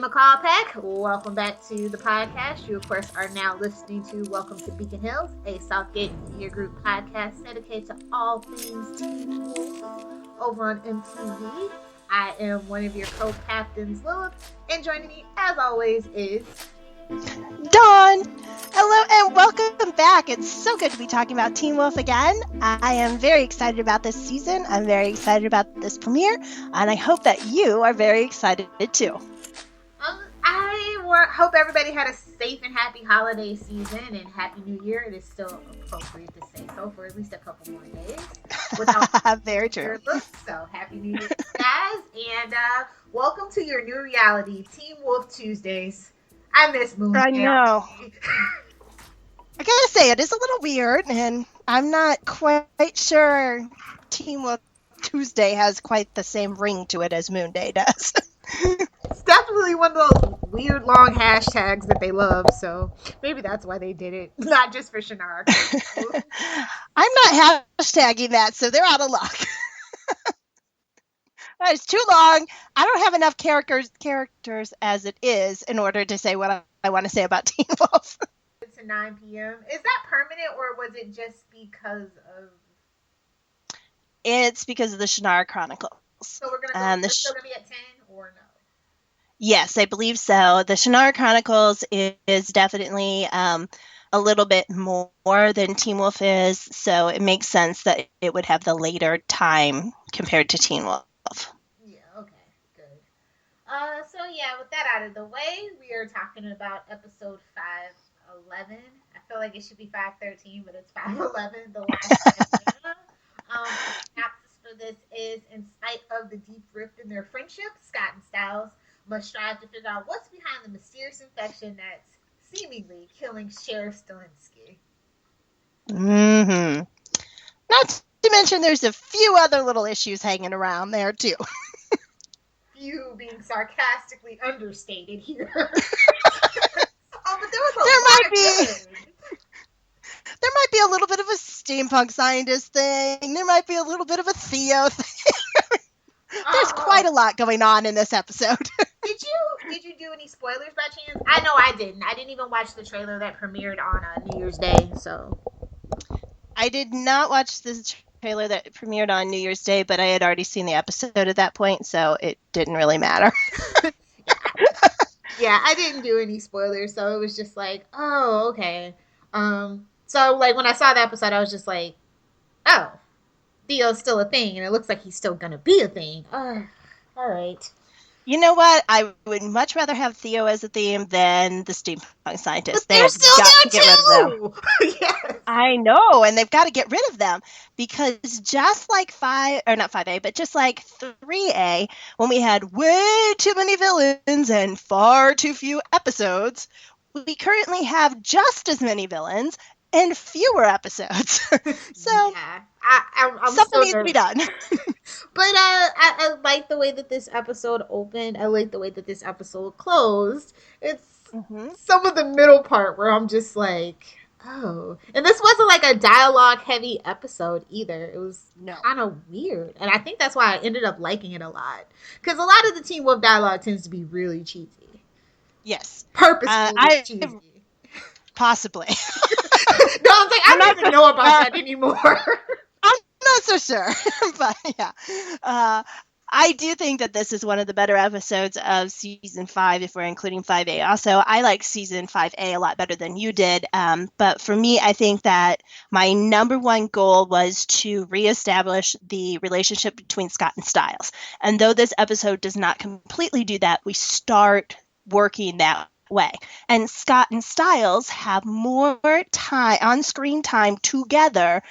McCallpack. Welcome back to the podcast. You, of course, are now listening to Welcome to Beacon Hills, a Southgate Media Group podcast dedicated to all things Teen Wolf over on MTV. I am one of your co-captains, Lilith, and joining me, as always, is Dahne. Hello and welcome back. It's so good to be talking about Teen Wolf again. I am very excited about this season. I'm very excited about this premiere, and I hope that you are very excited too. I hope everybody had a safe and happy holiday season and Happy New Year. It is still appropriate to say so for at least a couple more days. Without very true. So Happy New Year, guys, and welcome to your new reality, Teen Wolf Tuesdays. I miss Moon. I know. I gotta say, it is a little weird, and I'm not quite sure Teen Wolf Tuesday has quite the same ring to it as Moon Day does. It's definitely one of those weird long hashtags that they love, so maybe that's why they did it, not just for snark. I'm not hashtagging that, so they're out of luck. It's too long. I don't have enough characters as it is in order to say what I want to say about Teen Wolf. To 9 p.m. Is that permanent, or was it just because of... It's because of the Shannara Chronicles. So we're still going to be at 10, or no? Yes, I believe so. The Shannara Chronicles is definitely a little bit more than Teen Wolf is, so it makes sense that it would have the later time compared to Teen Wolf. Yeah, okay, good. With that out of the way, we are talking about episode 511. I feel like it should be 513, but it's 511, the Last Chimera. Synopsis for this is, in spite of the deep rift in their friendship, Scott and Stiles must strive to figure out what's behind the mysterious infection that's seemingly killing Sheriff Stilinski. Mm-hmm. Not to mention there's a few other little issues hanging around there, too. Few being sarcastically understated here. But there might be a little bit of a steampunk scientist thing. There might be a little bit of a Theo thing. There's quite a lot going on in this episode. Did you do any spoilers by chance? I know I didn't. I didn't even watch the trailer that premiered on New Year's Day, so. I did not watch this trailer that premiered on New Year's Day, but I had already seen the episode at that point, so it didn't really matter. Yeah, I didn't do any spoilers, so it was just like, oh, okay. So like when I saw the episode, I was just like, oh, Theo's still a thing, and it looks like he's still gonna be a thing. All right. You know what? I would much rather have Theo as a theme than the steampunk scientist. But they're still there too. Rid of them. Yes. I know, and they've got to get rid of them because just like just like 3A, when we had way too many villains and far too few episodes, we currently have just as many villains and fewer episodes. So yeah, I'm something needs to be done. But I like the way that this episode opened. I like the way that this episode closed. It's some of the middle part where I'm just like, oh. And this wasn't like a dialogue-heavy episode either. It was kind of weird. And I think that's why I ended up liking it a lot. Because a lot of the Teen Wolf dialogue tends to be really cheesy. Yes. Purposefully cheesy. Possibly. No, I was like, I don't even know about that anymore. I'm not so sure. But yeah. I do think that this is one of the better episodes of season 5, if we're including 5A. Also, I like season 5A a lot better than you did. But for me, I think that my number one goal was to reestablish the relationship between Scott and Stiles. And though this episode does not completely do that, we start working that way. And Scott and Stiles have more time, on-screen time together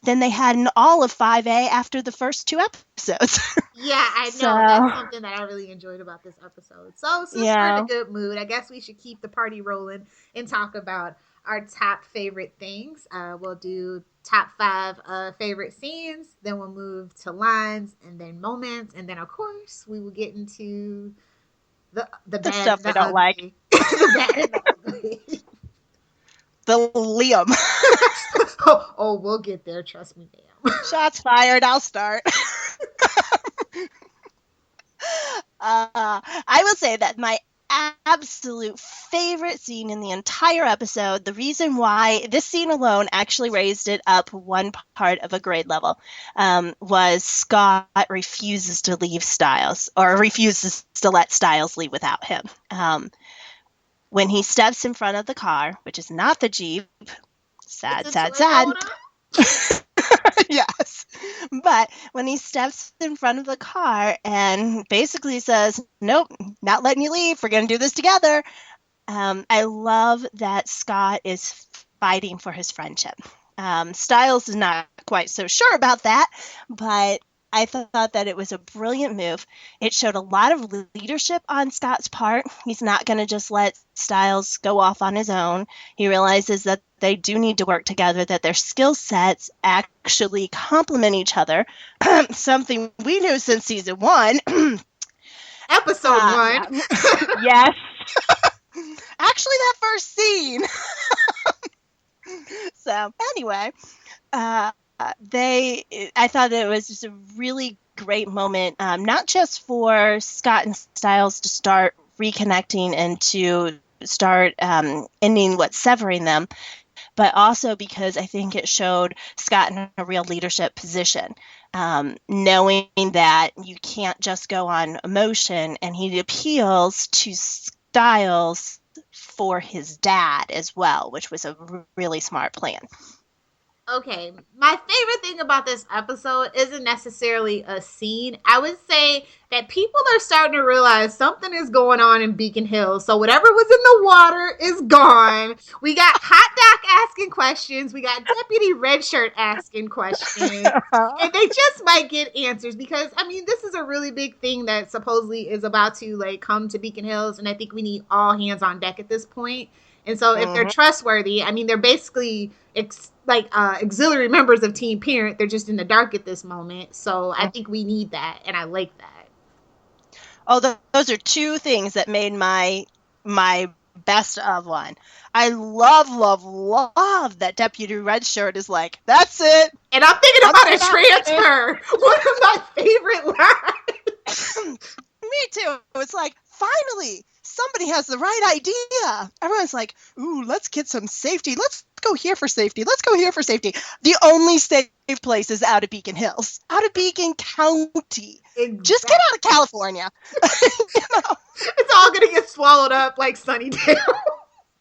than they had in all of 5A after the first 2 episodes. Yeah, I know. That's something that I really enjoyed about this episode. So since we're in a good mood, I guess we should keep the party rolling and talk about our top favorite things. We'll do top 5 favorite scenes, then we'll move to lines, and then moments, and then of course we will get into the bad, stuff we don't like. The bad and the ugly. The Liam. Oh, we'll get there. Trust me, ma'am. Shots fired. I'll start. I will say that my absolute favorite scene in the entire episode. The reason why this scene alone actually raised it up one part of a grade level was Scott refuses to leave Stiles, or refuses to let Stiles leave without him. When he steps in front of the car, which is not the Jeep, sad. Yes. But when he steps in front of the car and basically says, nope, not letting you leave, we're going to do this together. I love that Scott is fighting for his friendship. Stiles is not quite so sure about that, but I thought that it was a brilliant move. It showed a lot of leadership on Scott's part. He's not going to just let Stiles go off on his own. He realizes that they do need to work together, that their skill sets actually complement each other. Something we knew since season 1. Episode 1. Yes. Actually, that first scene. So, anyway, I thought it was just a really great moment, not just for Scott and Stiles to start reconnecting and to start ending what's severing them, but also because I think it showed Scott in a real leadership position, knowing that you can't just go on emotion, and he appeals to Stiles for his dad as well, which was a really smart plan. Okay, my favorite thing about this episode isn't necessarily a scene. I would say that people are starting to realize something is going on in Beacon Hills. So whatever was in the water is gone. We got Hot Doc asking questions. We got Deputy Redshirt asking questions. And they just might get answers because, I mean, this is a really big thing that supposedly is about to, like, come to Beacon Hills. And I think we need all hands on deck at this point. And so if they're trustworthy, I mean, they're basically auxiliary members of Team Parent. They're just in the dark at this moment. So I think we need that, and I like that. Oh, those are two things that made my best of one. I love that Deputy Redshirt is like, that's it. And I'm thinking about a transfer. One of my favorite lines. Me too. It's like, finally, somebody has the right idea. Everyone's like, ooh, let's get some safety. Let's go here for safety. Let's go here for safety. The only safe place is out of Beacon Hills, out of Beacon County. Exactly. Just get out of California. You know? It's all going to get swallowed up like Sunnydale.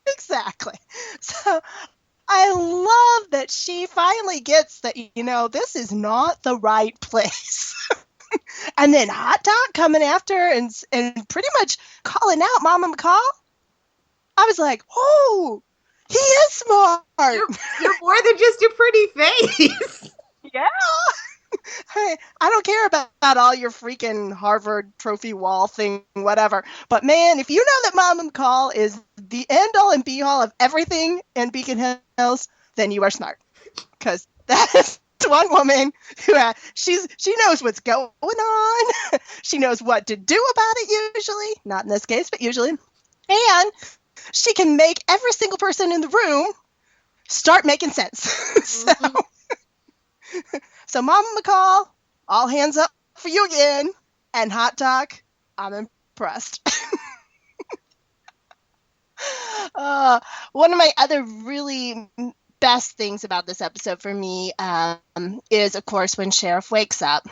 Exactly. So I love that she finally gets that, you know, this is not the right place. And then Hot Dog coming after and pretty much calling out Mama McCall. I was like, oh, he is smart. You're more than just a pretty face. Yeah. Hey, I don't care about all your freaking Harvard trophy wall thing, whatever. But man, if you know that Mama McCall is the end all and be all of everything in Beacon Hills, then you are smart. Because that is one woman who she knows what's going on. She knows what to do about it usually. Not in this case, but usually. And she can make every single person in the room start making sense. So Mama McCall, all hands up for you again. And Hot Dog, I'm impressed. One of my other really best things about this episode for me is, of course, when Sheriff wakes up.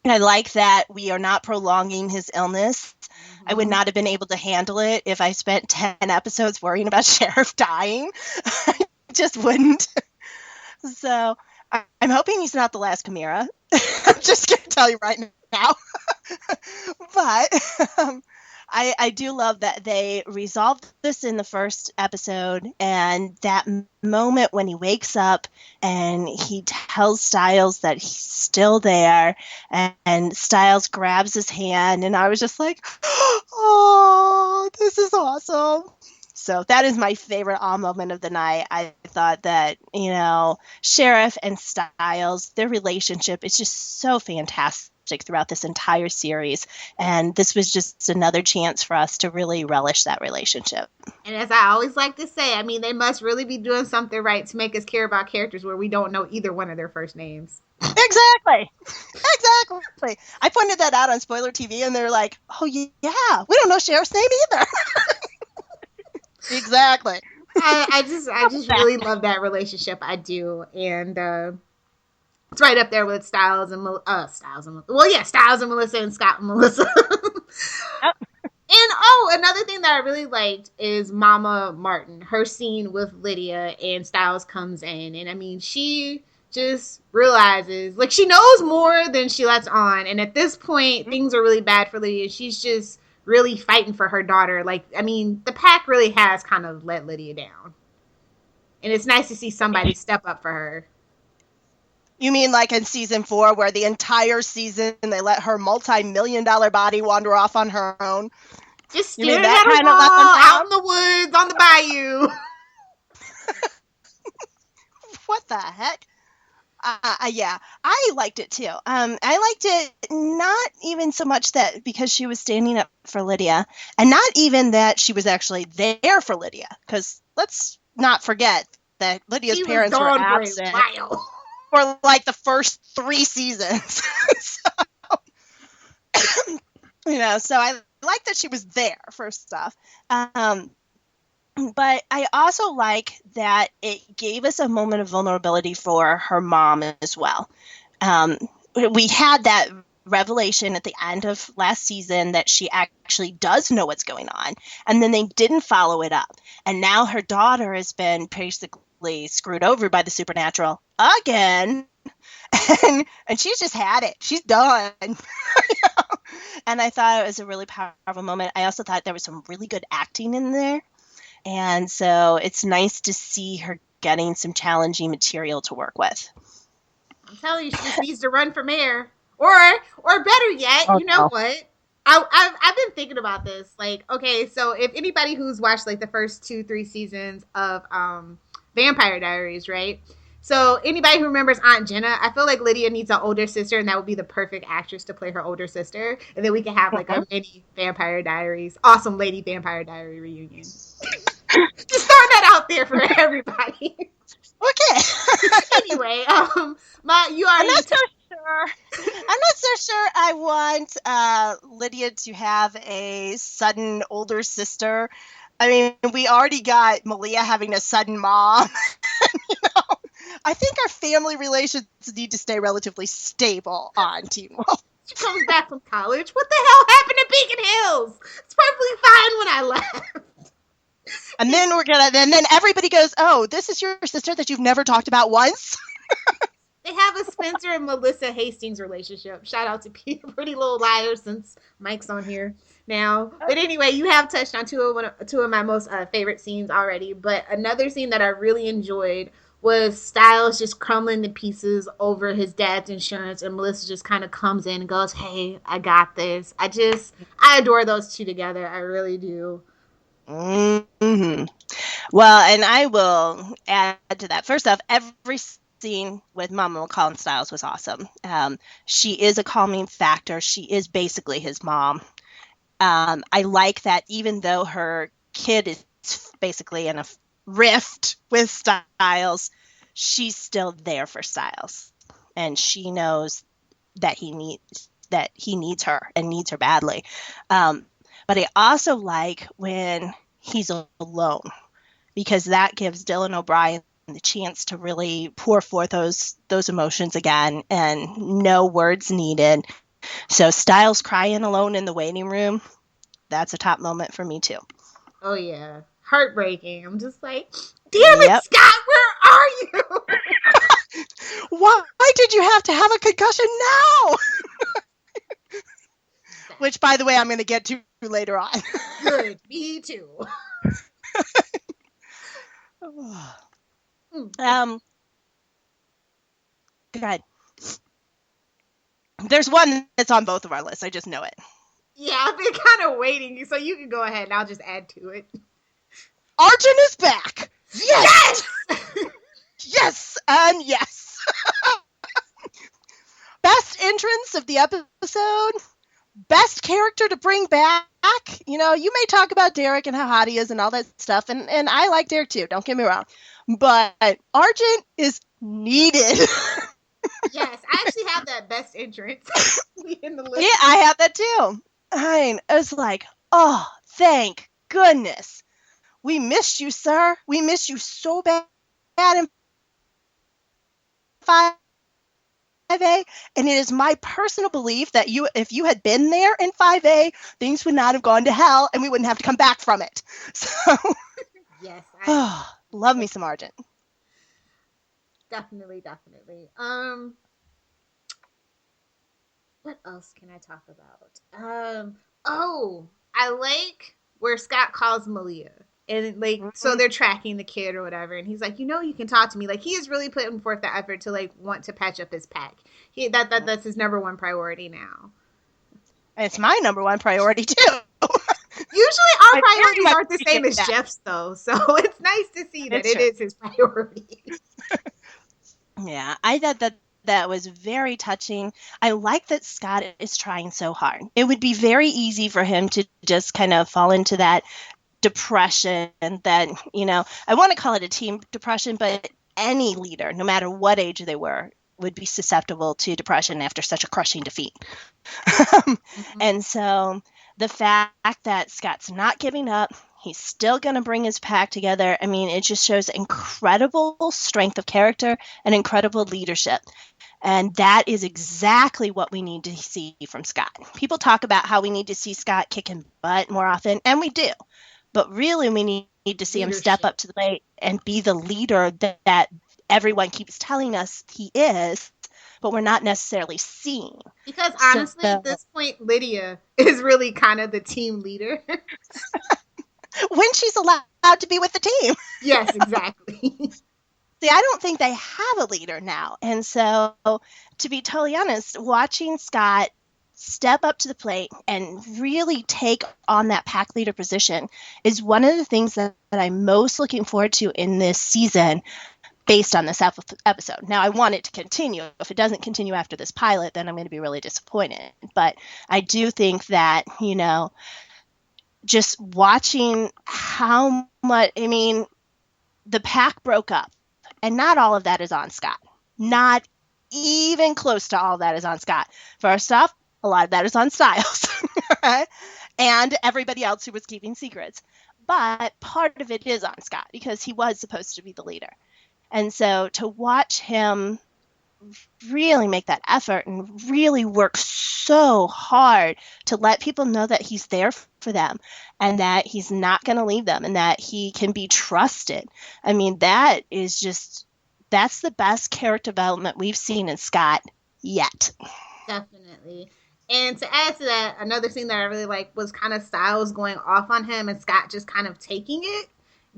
I like that we are not prolonging his illness. I would not have been able to handle it if I spent 10 episodes worrying about Sheriff dying. I just wouldn't. So I'm hoping he's not the last Chimera. I'm just going to tell you right now. But I do love that they resolved this in the first episode, and that moment when he wakes up and he tells Stiles that he's still there, and Stiles grabs his hand, and I was just like, oh, this is awesome. So that is my favorite moment of the night. I thought that, you know, Sheriff and Stiles, their relationship is just so fantastic throughout this entire series, and this was just another chance for us to really relish that relationship. And as I always like to say, I mean, they must really be doing something right to make us care about characters where we don't know either one of their first names. Exactly. Exactly. I pointed that out on Spoiler TV, and they're like, "Oh yeah, we don't know Sheriff's name either." Exactly. I just really love that relationship. I do, and it's right up there with Stiles and Stiles and Melissa and Scott and Melissa. Yep. And another thing that I really liked is Mama Martin. Her scene with Lydia and Stiles comes in, and I mean, she just realizes, like, she knows more than she lets on, and at this point, things are really bad for Lydia. She's just really fighting for her daughter. Like, I mean, the pack really has kind of let Lydia down, and it's nice to see somebody step up for her. You mean like in season 4, where the entire season they let her multi-million-dollar body wander off on her own? Just staring at a wall, out in the woods, on the bayou. What the heck? Yeah, I liked it too. I liked it not even so much that because she was standing up for Lydia, and not even that she was actually there for Lydia, because let's not forget that Lydia's parents were absent for like the first 3 seasons. So I like that she was there, first off. But I also like that it gave us a moment of vulnerability for her mom as well. We had that revelation at the end of last season that she actually does know what's going on, and then they didn't follow it up. And now her daughter has been basically screwed over by the supernatural again. And she's just had it. She's done. And I thought it was a really powerful moment. I also thought there was some really good acting in there. And so it's nice to see her getting some challenging material to work with. I'm telling you, she just needs to run for mayor. Or better yet, you know what? I've been thinking about this. Like, okay, so if anybody who's watched like the first 2-3 seasons of Vampire Diaries, right? So anybody who remembers Aunt Jenna, I feel like Lydia needs an older sister, and that would be the perfect actress to play her older sister. And then we can have like a mini Vampire Diaries, awesome lady Vampire Diary reunion. Just throwing that out there for everybody. Okay. Anyway, I'm not so sure I want Lydia to have a sudden older sister. I mean, we already got Malia having a sudden mom. I think our family relations need to stay relatively stable on Teen Wolf. She comes back from college. What the hell happened to Beacon Hills? It's perfectly fine when I left. And then everybody goes, "Oh, this is your sister that you've never talked about once?" They have a Spencer and Melissa Hastings relationship. Shout out to Pretty Little Liars, since Mike's on here now. But anyway, you have touched on two of my most favorite scenes already. But another scene that I really enjoyed was Stiles just crumbling the pieces over his dad's insurance, and Melissa just kind of comes in and goes, "Hey, I got this." I adore those two together. I really do. Mm-hmm. Well, and I will add to that. First off, every scene with Mama McCall and Stiles was awesome. She is a calming factor. She is basically his mom. I like that even though her kid is basically in a rift with Stiles, she's still there for Stiles, and she knows that he needs her and needs her badly. But I also like when he's alone, because that gives Dylan O'Brien the chance to really pour forth those emotions again, and no words needed. So Stiles crying alone in the waiting room, that's a top moment for me too. Oh yeah, heartbreaking. I'm just like, damn it, Scott, where are you? Why did you have to have a concussion now? Which, by the way, I'm going to get to later on. Good, me too. Go ahead. There's one that's on both of our lists. I just know it. Yeah, I've been kind of waiting, so you can go ahead and I'll just add to it. Arjun is back! Yes! Yes, and yes. Best entrance of the episode. Best character to bring back. You may talk about Derek and how hot he is and all that stuff, and I like Derek too, don't get me wrong. But Arjun is needed. Yes, I actually have that best entrance in the list. Yeah, I have that too. I mean, it was like, oh, thank goodness. We missed you, sir. We missed you so bad in 5A. And it is my personal belief that if you had been there in 5A, things would not have gone to hell and we wouldn't have to come back from it. So, Yes, love me some Argent. Definitely. What else can I talk about? I like where Scott calls Malia. And like, so they're tracking the kid or whatever, and he's like, you can talk to me. Like, he is really putting forth the effort to like want to patch up his pack. That's his number one priority now. And it's my number one priority too. Usually our priorities aren't the same as Jeff's, though, so it's nice to see that it is his priority. Yeah, I thought that was very touching. I like that Scott is trying so hard. It would be very easy for him to just kind of fall into that depression that, I want to call it a team depression, but any leader, no matter what age they were, would be susceptible to depression after such a crushing defeat. And so the fact that Scott's not giving up, he's still going to bring his pack together. I mean, it just shows incredible strength of character and incredible leadership. And that is exactly what we need to see from Scott. People talk about how we need to see Scott kicking butt more often, and we do. But really, we need to see him step up to the plate and be the leader that everyone keeps telling us he is, but we're not necessarily seeing. Because honestly, at this point, Lydia is really kind of the team leader. When she's allowed to be with the team. Yes, exactly. See, I don't think they have a leader now. And so, to be totally honest, watching Scott step up to the plate and really take on that pack leader position is one of the things that I'm most looking forward to in this season based on this episode. Now, I want it to continue. If it doesn't continue after this pilot, then I'm going to be really disappointed. But I do think that, just watching how much, the pack broke up. And not all of that is on Scott. Not even close to all of that is on Scott. First off, a lot of that is on Stiles. Right? And everybody else who was keeping secrets. But part of it is on Scott because he was supposed to be the leader. And so to watch him really make that effort and really work so hard to let people know that he's there for them and that he's not going to leave them and that he can be trusted. I mean, that's the best character development we've seen in Scott yet. Definitely. And to add to that, another thing that I really liked was kind of Stiles going off on him and Scott just kind of taking it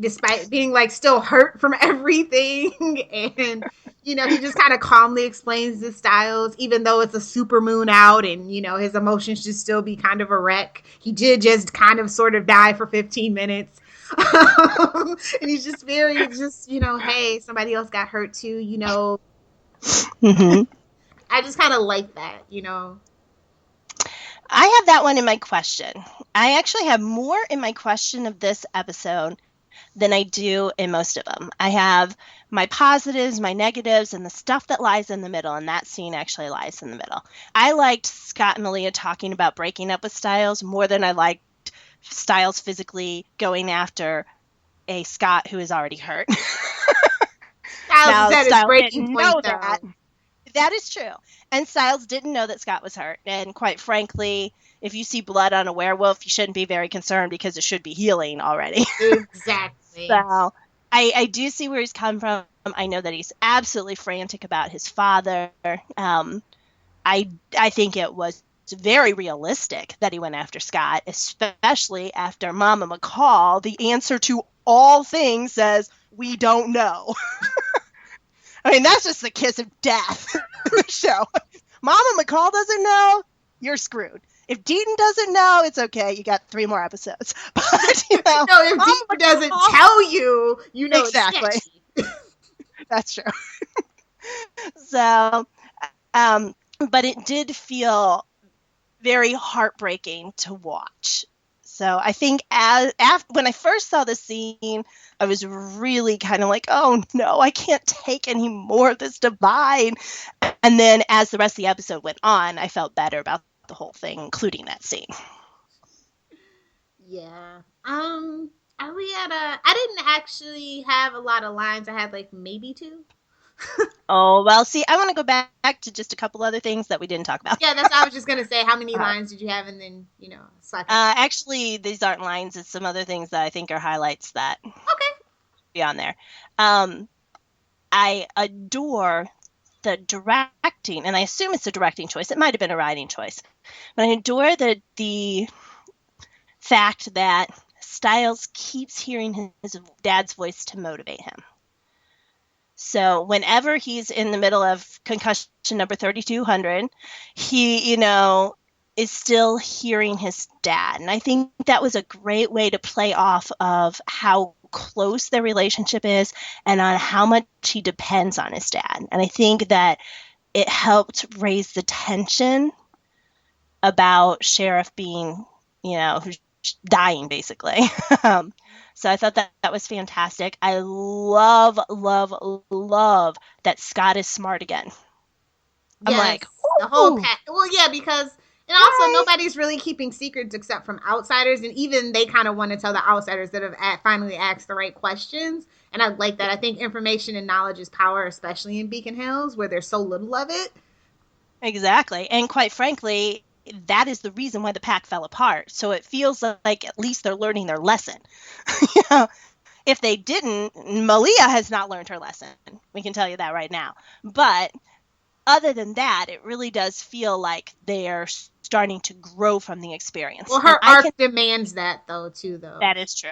despite being like still hurt from everything. And, he just kind of calmly explains the Stiles, even though it's a super moon out and, his emotions should still be kind of a wreck. He did just kind of sort of die for 15 minutes. And he's just hey, somebody else got hurt too, Mm-hmm. I just kind of like that, I have that one in my question. I actually have more in my question of this episode than I do in most of them. I have my positives, my negatives, and the stuff that lies in the middle, and that scene actually lies in the middle. I liked Scott and Malia talking about breaking up with Stiles more than I liked Stiles physically going after a Scott who is already hurt. Stiles didn't know that. That is true. And Stiles didn't know that Scott was hurt. And quite frankly, if you see blood on a werewolf, you shouldn't be very concerned because it should be healing already. Exactly. So I do see where he's come from. I know that he's absolutely frantic about his father. I think it was very realistic that he went after Scott, especially after Mama McCall, the answer to all things, says, "We don't know." I mean, that's just the kiss of death in the show. Mama McCall doesn't know, you're screwed. If Deaton doesn't know, it's okay. You got 3 more episodes. But, no, if Deaton doesn't tell you, exactly. It's sketchy. That's true. So, but it did feel very heartbreaking to watch So I think when I first saw the scene, I was really kind of like, oh no, I can't take any more of this divide. And then as the rest of the episode went on, I felt better about the whole thing, including that scene. Yeah. Are we at a? I didn't actually have a lot of lines. I had like maybe two. Oh, well, see, I want to go back to just a couple other things that we didn't talk about. Yeah, that's what I was just gonna say. How many lines did you have, and then so I can. Actually, these aren't lines. It's some other things that I think are highlights that Okay. be on there. I adore the directing, and I assume it's a directing choice. It might have been a writing choice, but I adore the fact that Stiles keeps hearing his dad's voice to motivate him. So whenever he's in the middle of concussion number 3200, he, is still hearing his dad. And I think that was a great way to play off of how close their relationship is and on how much he depends on his dad. And I think that it helped raise the tension about Sheriff being, dying, basically. So I thought that was fantastic. I love, love, love that Scott is smart again. I'm like, the whole pack. Well, yeah, because and also nobody's really keeping secrets except from outsiders, and even they kind of want to tell the outsiders that have finally asked the right questions. And I like that. I think information and knowledge is power, especially in Beacon Hills, where there's so little of it. Exactly, and quite frankly, that is the reason why the pack fell apart. So it feels like at least they're learning their lesson. If they didn't, Malia has not learned her lesson. We can tell you that right now. But other than that, it really does feel like they're starting to grow from the experience. Well, her arc demands that, though. That is true.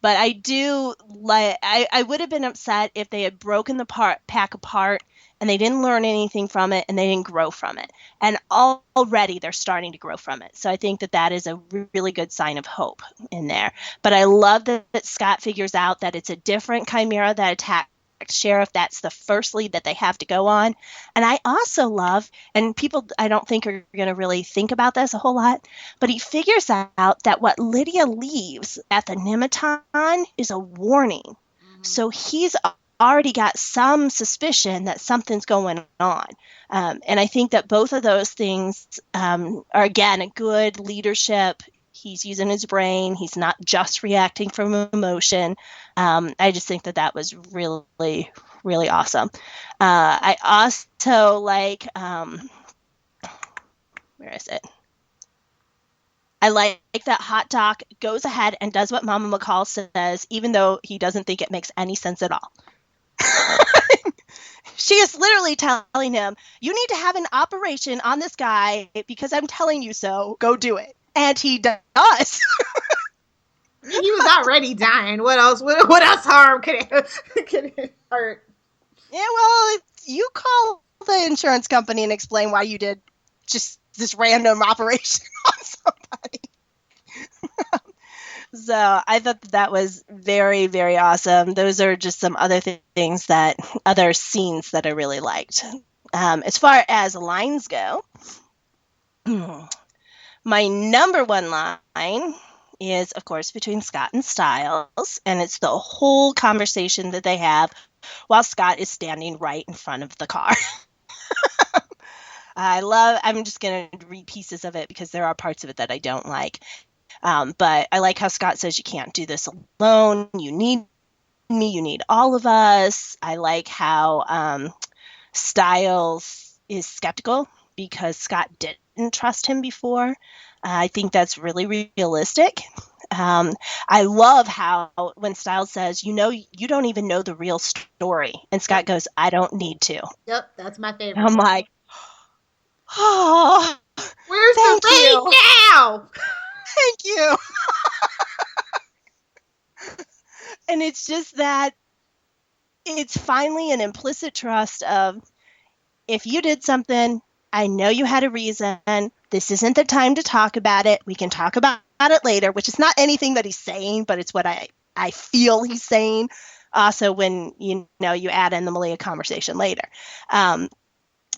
But I do I would have been upset if they had broken the pack apart and they didn't learn anything from it and they didn't grow from it. And already they're starting to grow from it. So I think that is a really good sign of hope in there. But I love that Scott figures out that it's a different chimera that attacked Sheriff. That's the first lead that they have to go on. And I also love, and people I don't think are going to really think about this a whole lot, but he figures out that what Lydia leaves at the Nematon is a warning. Mm-hmm. So he's already got some suspicion that something's going on. And I think that both of those things are, again, a good leadership. He's using his brain. He's not just reacting from emotion. I just think that was really, really awesome. I also like, where is it? I like that Hot Doc goes ahead and does what Mama McCall says, even though he doesn't think it makes any sense at all. She is literally telling him, you need to have an operation on this guy because I'm telling you so. Go do it. And he does. He was already dying. What else? What else harm could it hurt? Yeah, well, you call the insurance company and explain why you did just this random operation on somebody. So I thought that was very, very awesome. Those are just some other things other scenes that I really liked. As far as lines go, my number one line is, of course, between Scott and Stiles, and it's the whole conversation that they have while Scott is standing right in front of the car. I'm just going to read pieces of it because there are parts of it that I don't like. But I like how Scott says, you can't do this alone. You need me. You need all of us. I like how Stiles is skeptical because Scott didn't trust him before. I think that's really realistic. I love how when Stiles says, you don't even know the real story. And Scott goes, I don't need to. Yep, that's my favorite. I'm like, oh, where's the rain now? Thank you. And it's just that it's finally an implicit trust of, if you did something, I know you had a reason. This isn't the time to talk about it. We can talk about it later, which is not anything that he's saying, but it's what I feel he's saying. Also, when you add in the Malia conversation later. And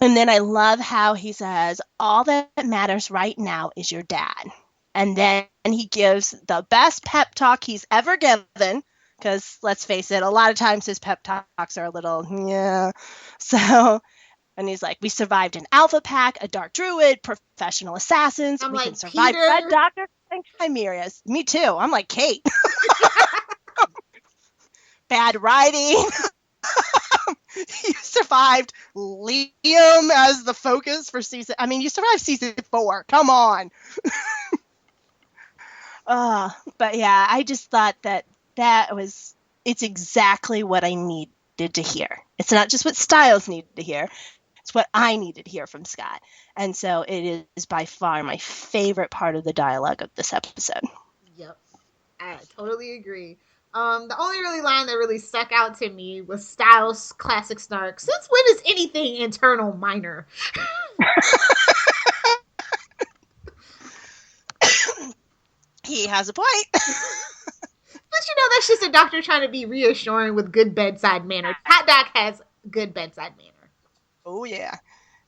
then I love how he says, all that matters right now is your dad. And then he gives the best pep talk he's ever given, because let's face it, a lot of times his pep talks are a little, yeah. So, and he's like, we survived an alpha pack, a dark druid, professional assassins. I'm We like, can survive Peter. red doctor and chimeras. Me too. I'm like Kate. Bad writing. You survived Liam as the focus for season. I mean, you survived season 4. Come on. But yeah, I just thought it's exactly what I needed to hear. It's not just what Stiles needed to hear. It's what I needed to hear from Scott. And so it is by far my favorite part of the dialogue of this episode. Yep. I totally agree. The only really line that really stuck out to me was Stiles' classic snark. Since when is anything internal minor? He has a point. But that's just a doctor trying to be reassuring with good bedside manner. Hot Doc has good bedside manner. Oh, yeah.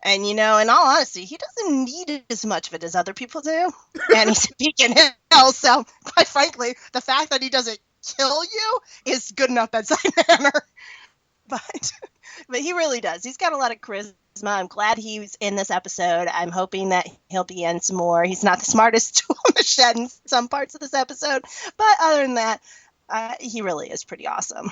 And, in all honesty, he doesn't need as much of it as other people do. And he's a beacon hill, so quite frankly, the fact that he doesn't kill you is good enough bedside manner. But he really does. He's got a lot of charisma. I'm glad he's in this episode. I'm hoping that he'll be in some more. He's not the smartest tool in the shed in some parts of this episode, but other than that, he really is pretty awesome.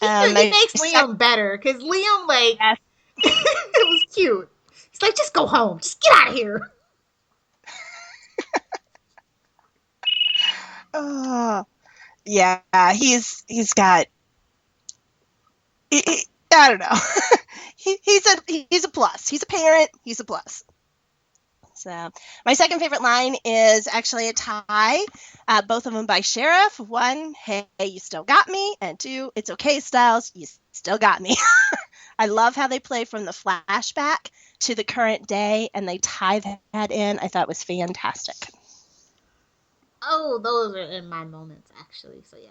He makes Liam better, because Liam, yes. It was cute. He's like, just go home. Just get out of here. Yeah, he's got... I don't know. He's a plus. He's a parent. He's a plus. So my second favorite line is actually a tie. Both of them by Sheriff. 1, hey, you still got me. And 2, it's okay, Stiles, you still got me. I love how they play from the flashback to the current day, and they tie that in. I thought it was fantastic. Oh, those are in my moments, actually. So, yeah.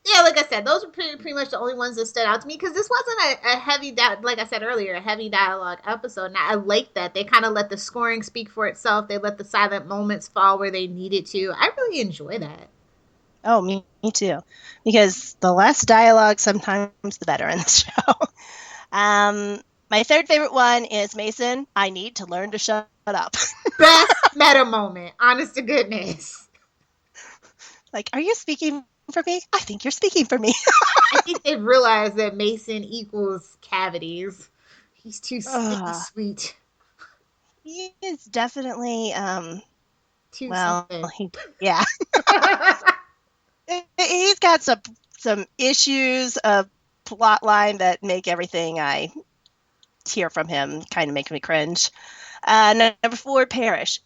Yeah, like I said, those were pretty much the only ones that stood out to me, because this wasn't a heavy, like I said earlier, a heavy dialogue episode. And I like that. They kind of let the scoring speak for itself. They let the silent moments fall where they needed to. I really enjoy that. Oh, me too. Because the less dialogue, sometimes the better in the show. My third favorite one is Mason, I need to learn to shut up. Best meta moment. Honest to goodness. Like, are you speaking for me? I think you're speaking for me. I think they've realized that Mason equals cavities. He's too sweet. He is definitely too yeah. He's got some issues of plot line that make everything I hear from him kind of make me cringe. Number 4, Parrish.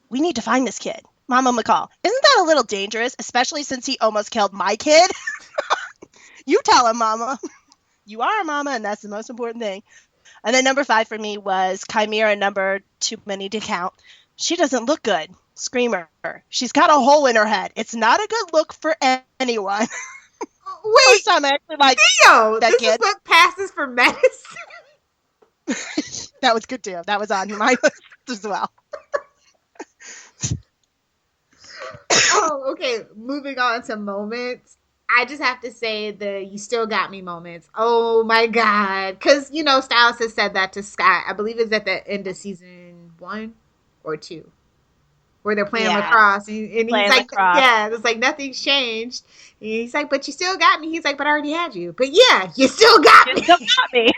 We need to find this kid. Mama McCall. Isn't that a little dangerous, especially since he almost killed my kid? You tell him, Mama. You are a mama, and that's the most important thing. And then number 5 for me was Chimera number too many to count. She doesn't look good. Screamer. She's got a hole in her head. It's not a good look for anyone. Wait, first time I actually like Theo, that this kid. Is what passes for medicine. That was good too. That was on my list as well. Oh, okay. Moving on to moments. I just have to say the "you still got me" moments. Oh my god! Because Stiles has said that to Scott. I believe it's at the end of season 1 or 2, where they're playing lacrosse, and he's like, lacrosse. "Yeah, it's like nothing's changed." And he's like, "But you still got me." He's like, "But I already had you." But yeah, you still got me. Still got me.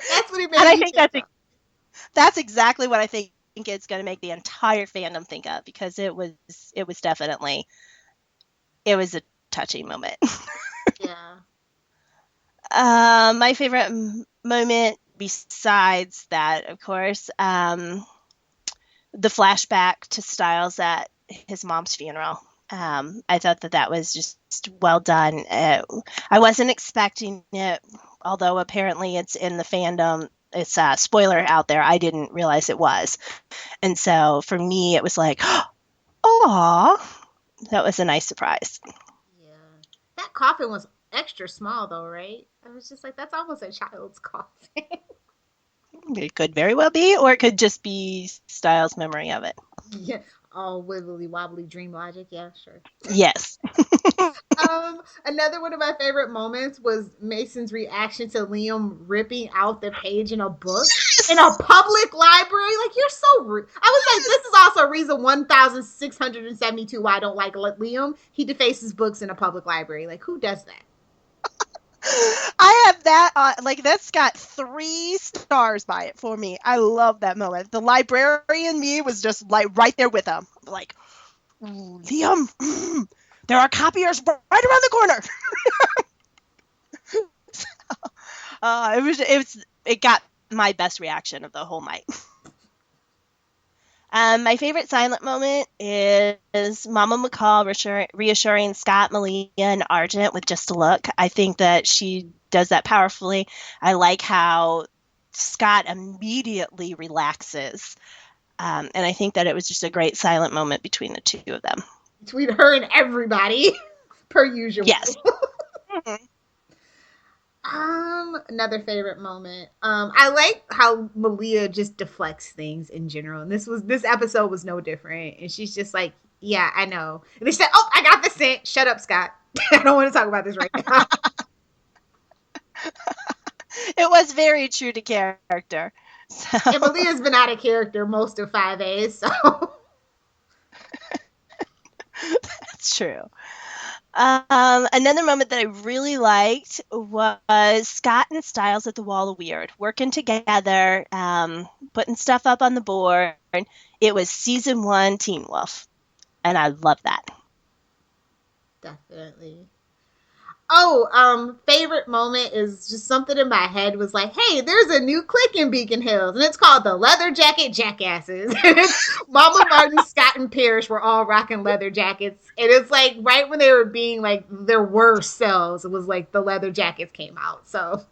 That's what he made. And I think that's exactly what I think it's going to make the entire fandom think of, because it was definitely a touching moment. Yeah. My favorite moment besides that, of course, the flashback to Stiles at his mom's funeral. I thought that was just well done. I wasn't expecting it, although apparently it's in the fandom. It's a spoiler out there. I didn't realize it was. And so for me, it was like, oh, that was a nice surprise. Yeah. That coffin was extra small though, right? I was just like, that's almost a child's coffin. It could very well be, or it could just be Stiles' memory of it. Yeah. all wibbly wobbly dream logic. Yeah, sure. Yes. Another one of my favorite moments was Mason's reaction to Liam ripping out the page in a book in a public library. Like, you're so rude. I was like, this is also reason 1,672 why I don't like Liam. He defaces books in a public library. Like, who does that? I have that, that's got 3 stars by it for me. I love that moment. The librarian me was just like right there with him. Like, Liam, there are copiers right around the corner. It got my best reaction of the whole night. My favorite silent moment is Mama McCall reassuring Scott, Malia, and Argent with just a look. I think that she does that powerfully. I like how Scott immediately relaxes. And I think that it was just a great silent moment between the two of them. Between her and everybody, per usual. Yes. Another favorite moment. I like how Malia just deflects things in general, and this episode was no different. And she's just like, "Yeah, I know." And they said, "Oh, I got the scent. Shut up, Scott. I don't want to talk about this right now." It was very true to character. So. And Malia's been out of character most of 5A, so that's true. Another moment that I really liked was Scott and Stiles at the Wall of Weird, working together, putting stuff up on the board. It was season 1 Teen Wolf, and I love that. Definitely. Oh, favorite moment is just something in my head was like, hey, there's a new clique in Beacon Hills, and it's called the Leather Jacket Jackasses. Mama Martin, Scott, and Parrish were all rocking leather jackets, and it's like right when they were being like their worst selves, it was like the leather jackets came out. So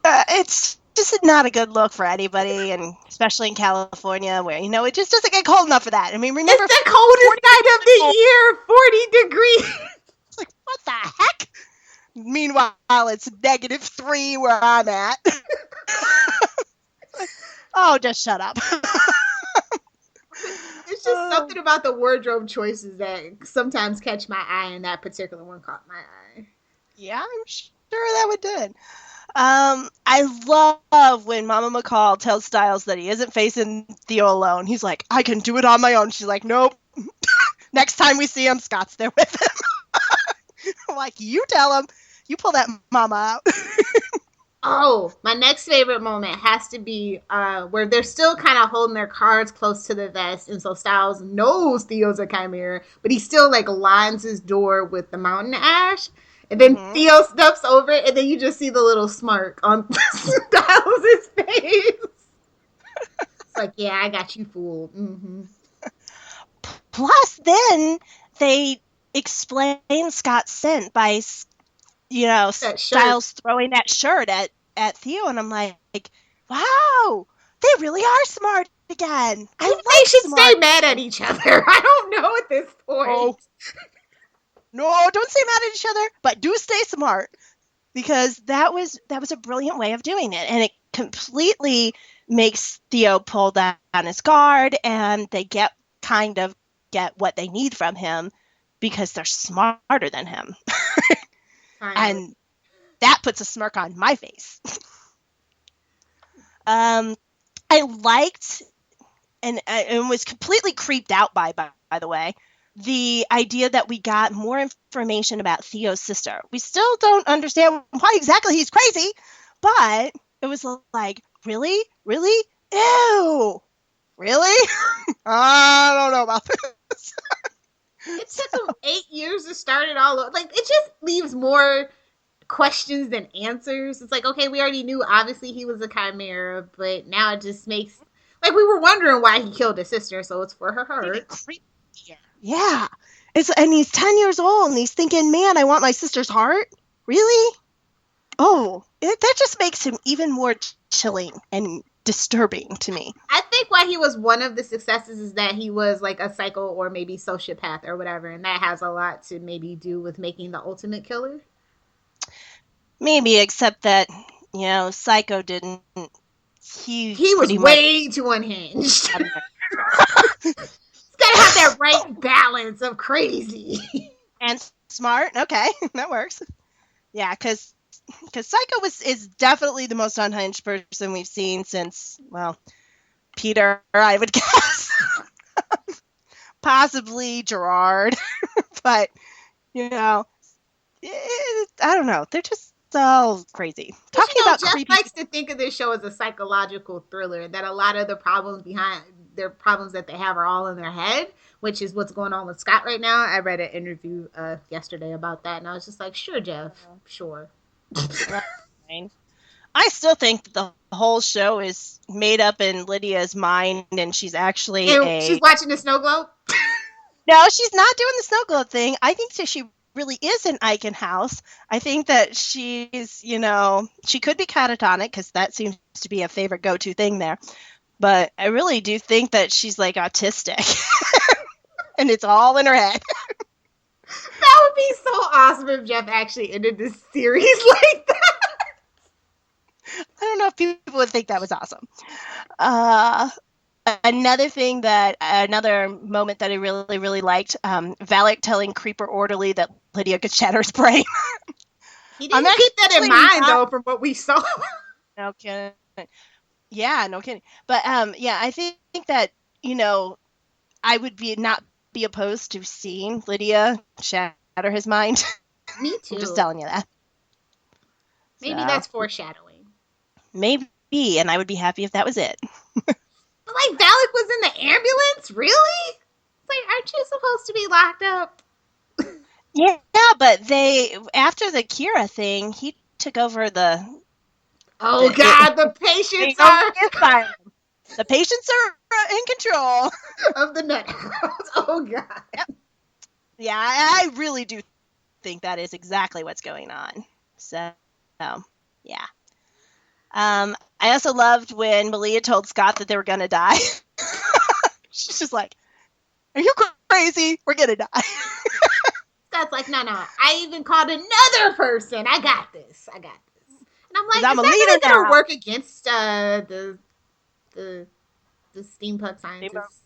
it's just not a good look for anybody, and especially in California, where it just doesn't get cold enough for that. I mean, remember, it's the coldest night of the year, 40 degrees. Like, what the heck? Meanwhile, it's -3 where I'm at. Oh, just shut up. It's just something about the wardrobe choices that sometimes catch my eye, and that particular one caught my eye. Yeah, I'm sure that would do it. I love when Mama McCall tells Stiles that he isn't facing Theo alone. He's like, I can do it on my own. She's like, nope. Next time we see him, Scott's there with him. I'm like, you tell him. You pull that mama out. Oh, my next favorite moment has to be where they're still kind of holding their cards close to the vest, and so Stiles knows Theo's a chimera, but he still like lines his door with the mountain ash, and then Theo steps over it, and then you just see the little smirk on Stiles' face. It's like, yeah, I got you fooled. Mm-hmm. Plus, then they explain Scott's scent by, Stiles throwing that shirt at Theo, and I'm like, wow, they really are smart again. I think they should stay mad at each other. I don't know at this point. Oh. No, don't stay mad at each other, but do stay smart, because that was a brilliant way of doing it, and it completely makes Theo pull down his guard, and they get what they need from him because they're smarter than him. And that puts a smirk on my face. I liked and was completely creeped out by the way, the idea that we got more information about Theo's sister. We still don't understand why exactly he's crazy, but it was like, really? Really? Ew! Really? I don't know about this. It took them 8 years to start it all over. Like, it just leaves more questions than answers. It's like, okay, we already knew obviously he was a chimera, but now it just makes, like, we were wondering why he killed his sister, so it's for her hurt. Yeah. And he's 10 years old, and he's thinking, man, I want my sister's heart? Really? Oh, that just makes him even more chilling and disturbing to me. I think why he was one of the successes is that he was like a psycho or maybe sociopath or whatever, and that has a lot to maybe do with making the ultimate killer. Maybe, except that, Psycho didn't. He was way too unhinged. have that right balance of crazy. And smart. Okay, that works. Yeah, because Psycho is definitely the most unhinged person we've seen since, well, Peter, I would guess. Possibly Gerard. But, I don't know. They're just so crazy. Talking about Jeff creepy. likes to think of this show as a psychological thriller, and that a lot of the problems behind their problems that they have are all in their head, which is what's going on with Scott right now. I read an interview yesterday about that, and I was just like, sure, Jeff, sure. I still think that the whole show is made up in Lydia's mind, and she's actually she's watching the snow globe? No, she's not doing the snow globe thing. I think that she really is in Eichen House. I think that she's, she could be catatonic, because that seems to be a favorite go-to thing there. But I really do think that she's, like, autistic. And it's all in her head. That would be so awesome if Jeff actually ended this series like that. I don't know if people would think that was awesome. Another moment that I really, really liked, Valak telling Creeper Orderly that Lydia could shatter his brain. He didn't keep that in mind, though, from what we saw. No kidding. Yeah, no kidding. But, I think that, I would not be opposed to seeing Lydia shatter his mind. Me too. I'm just telling you that. Maybe that's foreshadowing. Maybe, and I would be happy if that was it. Like, Valak was in the ambulance? Really? It's like, aren't you supposed to be locked up? Yeah, but after the Kira thing, he took over the... Oh, God, the patients are... The patients are in control. Of the nut house. Oh, God. Yep. Yeah, I really do think that is exactly what's going on. So, yeah. I also loved when Malia told Scott that they were going to die. She's just like, are you crazy? We're going to die. Scott's like, no. I even called another person. I got this. And I'm like, is that really going to work against the steampunk scientists?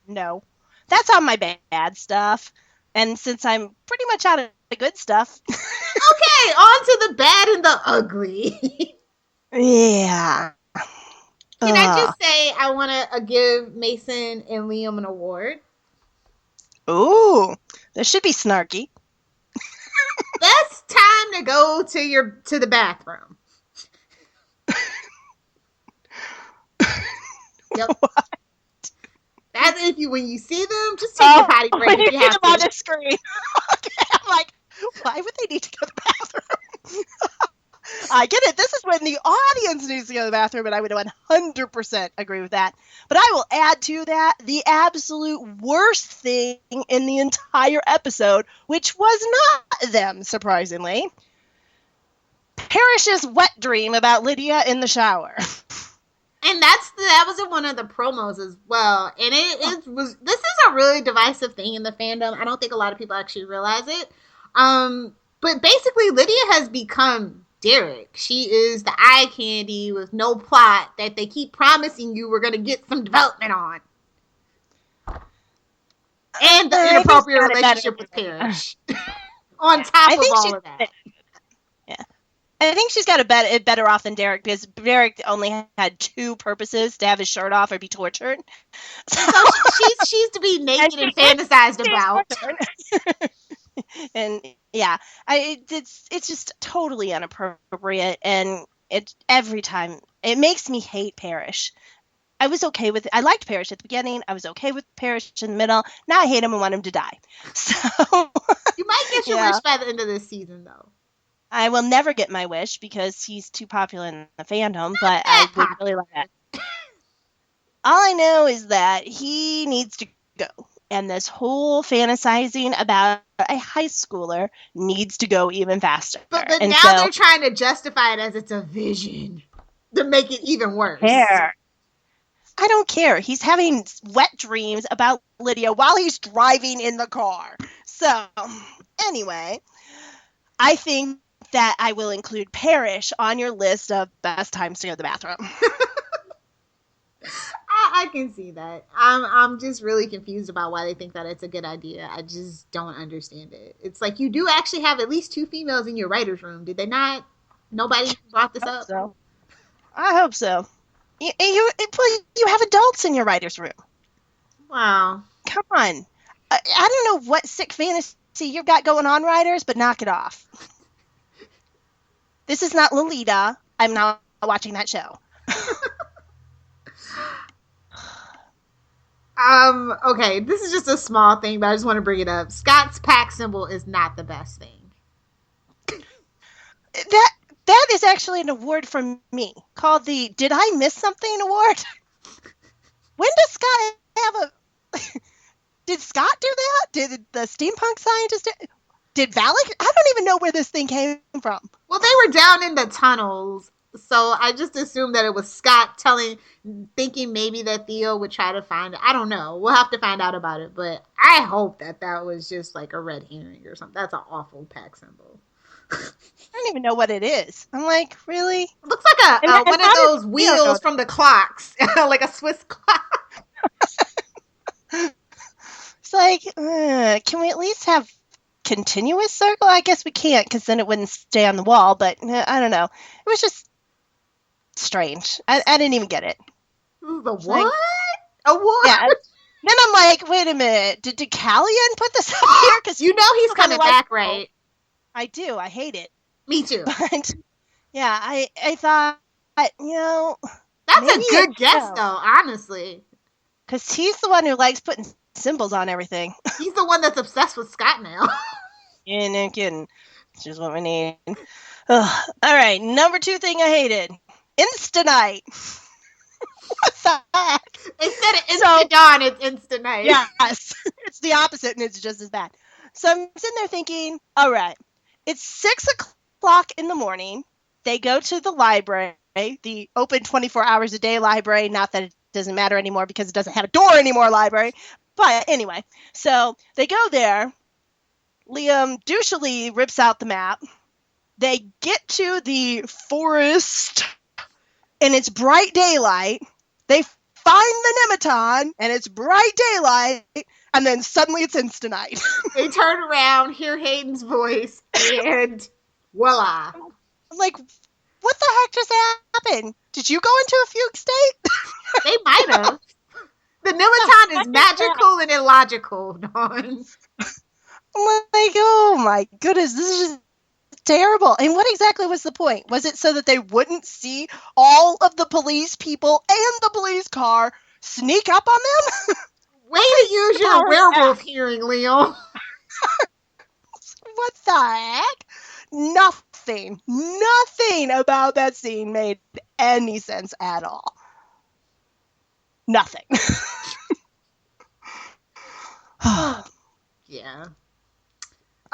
No. That's on my bad stuff. And since I'm pretty much out of the good stuff. Okay, on to the bad and the ugly. Yeah. Can I just say I want to give Mason and Liam an award? Ooh, this should be snarky. Best time to go to the bathroom. Yep. What? That's when you see them, just take your potty break. When you see them on the screen. Okay, I'm like, why would they need to go to the bathroom? I get it. This is when the audience needs to go to the bathroom, and I would 100% agree with that. But I will add to that the absolute worst thing in the entire episode, which was not them, surprisingly. Parrish's wet dream about Lydia in the shower. And that was in one of the promos as well. And this is a really divisive thing in the fandom. I don't think a lot of people actually realize it. But basically, Lydia has become Derek. She is the eye candy with no plot that they keep promising you we're going to get some development on. And the inappropriate relationship with Parrish. On top of all of that. Yeah. I think she's got it better off than Derek, because Derek only had two purposes: to have his shirt off or be tortured. So she's to be naked and fantasized about. And yeah, it's just totally inappropriate, and every time it makes me hate Parrish. I liked Parrish at the beginning. I was okay with Parrish in the middle. Now I hate him and want him to die. So you might get your wish by the end of this season, though. I will never get my wish because he's too popular in the fandom, but I would really like that. All I know is that he needs to go. And this whole fantasizing about a high schooler needs to go even faster. But now they're trying to justify it as it's a vision to make it even worse. I don't care. He's having wet dreams about Lydia while he's driving in the car. So, anyway, I think that I will include Parrish on your list of best times to go to the bathroom. I I can see that. I'm just really confused about why they think that it's a good idea. I just don't understand it. It's like you do actually have at least 2 females in your writer's room. Did they not? Nobody brought this up? So I hope so. You have adults in your writer's room. Wow. Come on. I don't know what sick fantasy you've got going on, writers, but knock it off. This is not Lolita. I'm not watching that show. Okay, this is just a small thing, but I just want to bring it up. Scott's pack symbol is not the best thing. That is actually an award from me called the Did I Miss Something award. When does Scott have a... Did Scott do that? Did the steampunk scientist Did Valak? I don't even know where this thing came from. Well, they were down in the tunnels, so I just assumed that it was Scott thinking maybe that Theo would try to find it. I don't know. We'll have to find out about it, but I hope that was just like a red herring or something. That's an awful pack symbol. I don't even know what it is. I'm like, really? It looks like one of those wheels from the clocks, like a Swiss clock. It's like, can we at least have continuous circle? I guess we can't, because then it wouldn't stay on the wall, but I don't know. It was just strange. I didn't even get it. The what? Like, a what? Yeah. Then I'm like, wait a minute. Did Callian put this up here? Because you know he's coming back, right? I do. I hate it. Me too. But yeah, I thought, that's a good guess, though, honestly. Because he's the one who likes putting symbols on everything. He's the one that's obsessed with Scott now. Yeah, no kidding. It's just what we need. Ugh. All right, number 2 thing I hated. Insta-night. What the heck? Instead of Insta-dawn, it's Insta-night. Yes. It's the opposite, and it's just as bad. So I'm sitting there thinking, all right, it's 6 o'clock in the morning. They go to the library, the open 24 hours a day library. Not that it doesn't matter anymore because it doesn't have a door anymore library. But anyway, so they go there. Liam douchily rips out the map. They get to the forest, and it's bright daylight. They find the Nematon, and it's bright daylight, and then suddenly it's Insta-night. They turn around, hear Hayden's voice, and voila. I'm like, what the heck just happened? Did you go into a fugue state? They might have. The Nematon is magical and illogical, Dawn. I'm like, oh my goodness, this is just terrible. And what exactly was the point? Was it so that they wouldn't see all of the police people and the police car sneak up on them? Way to use your werewolf hearing, Leo. What the heck? Nothing about that scene made any sense at all. Nothing. Yeah.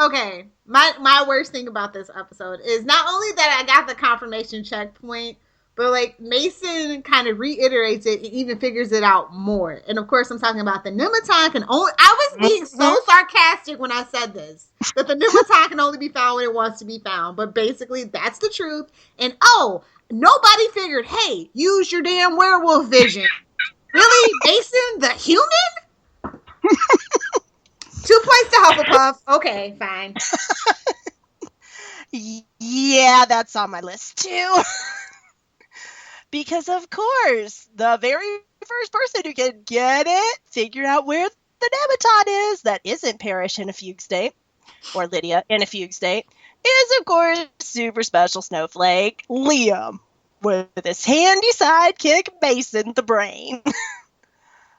Okay, my worst thing about this episode is not only that I got the confirmation checkpoint, but like Mason kind of reiterates it and even figures it out more. And of course, I'm talking about the Nematon can only. I was being so sarcastic when I said this, that the Nematon can only be found when it wants to be found. But basically, that's the truth. And nobody figured, hey, use your damn werewolf vision. Really, Mason, the human? 2 points to Hufflepuff. Okay, fine. Yeah, that's on my list too. Because of course, the very first person who can get it, figure out where the Nematon is, that isn't Parrish in a fugue state, or Lydia in a fugue state, is of course super special snowflake Liam, with his handy sidekick Mason the Brain.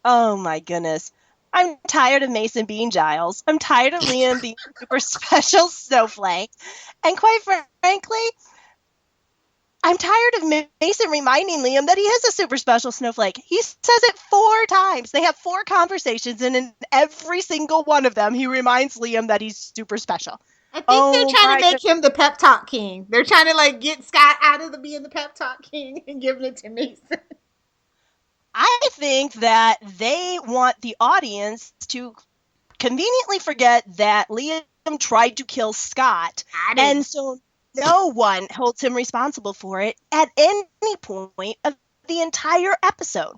Oh my goodness. I'm tired of Mason being Giles. I'm tired of Liam being super special snowflake. And quite frankly, I'm tired of Mason reminding Liam that he is a super special snowflake. He says it 4 times. They have 4 conversations, and in every single one of them, he reminds Liam that he's super special. I think they're trying to make him the pep talk king. They're trying to like get Scott out of being the pep talk king and giving it to Mason. I think that they want the audience to conveniently forget that Liam tried to kill Scott, and so no one holds him responsible for it at any point of the entire episode.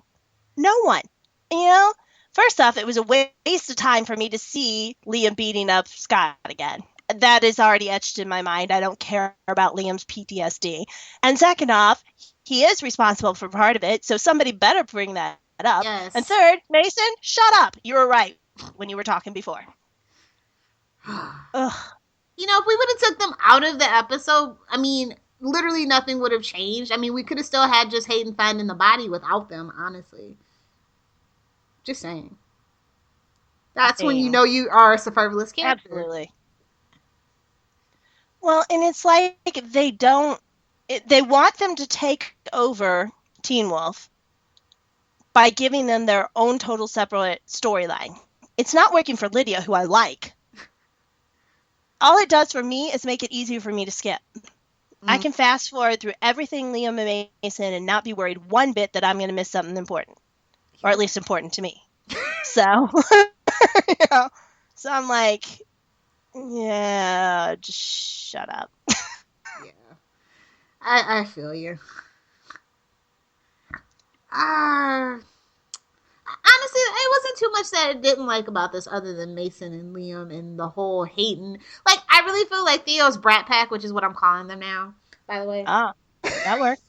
No one. You know? First off, it was a waste of time for me to see Liam beating up Scott again. That is already etched in my mind. I don't care about Liam's PTSD. And second off, he is responsible for part of it, so somebody better bring that up. Yes. And third, Mason, shut up. You were right when you were talking before. Ugh. You know, if we would have took them out of the episode, I mean, literally nothing would have changed. I mean, we could have still had just Hayden finding the body without them, honestly. Just saying. That's when you know you are a survivalist character. Absolutely. Well, and it's like they want them to take over Teen Wolf by giving them their own total separate storyline. It's not working for Lydia, who I like. All it does for me is make it easier for me to skip. I can fast forward through everything Liam and Mason and not be worried one bit that I'm going to miss something important. Or at least important to me. So, so I'm like, yeah, just shut up. Yeah. I feel you. Honestly, it wasn't too much that I didn't like about this other than Mason and Liam and the whole Hayden. Like, I really feel like Theo's Brat Pack, which is what I'm calling them now, by the way. Ah, that works.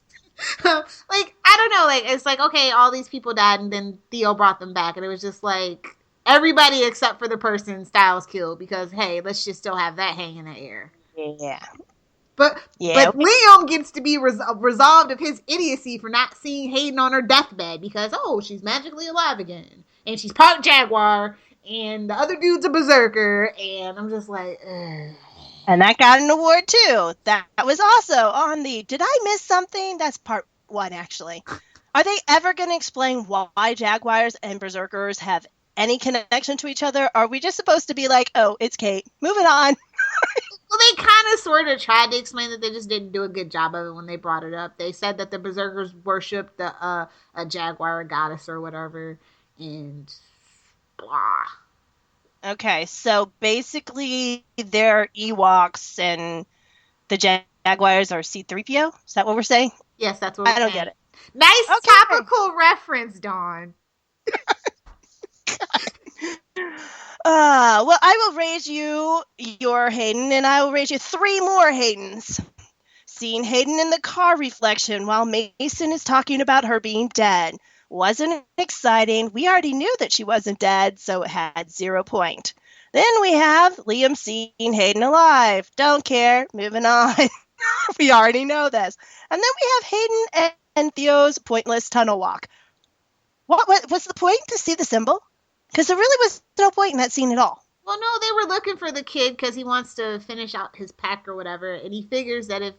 Like, I don't know, like, it's like, okay, all these people died and then Theo brought them back, and it was just like, everybody except for the person Stiles killed, because, hey, let's just still have that hang in the air. Yeah. But Liam gets to be resolved of his idiocy for not seeing Hayden on her deathbed because, oh, she's magically alive again. And she's part Jaguar, and the other dude's a berserker, and I'm just like, ugh. And that got an award, too. That was also on the, did I miss something? That's part 1, actually. Are they ever going to explain why Jaguars and berserkers have any connection to each other? Or are we just supposed to be like, oh, it's Kate, moving on? Well, they kind of sort of tried to explain that they just didn't do a good job of it when they brought it up. They said that the berserkers worshipped a jaguar, a goddess or whatever, and blah. Okay, so basically they're Ewoks and the Jaguars are C-3PO? Is that what we're saying? Yes, that's what we're saying. I don't get it. Nice topical reference, Dawn. Well, I will raise you your Hayden, and I will raise you 3 more Haydens. Seeing Hayden in the car reflection while Mason is talking about her being dead wasn't exciting. We already knew that she wasn't dead, so it had 0 point. Then we have Liam seeing Hayden alive. Don't care. Moving on. We already know this. And then we have Hayden and Theo's pointless tunnel walk. What was the point to see the symbol? Because there really was no point in that scene at all. Well, no, they were looking for the kid because he wants to finish out his pack or whatever. And he figures that if,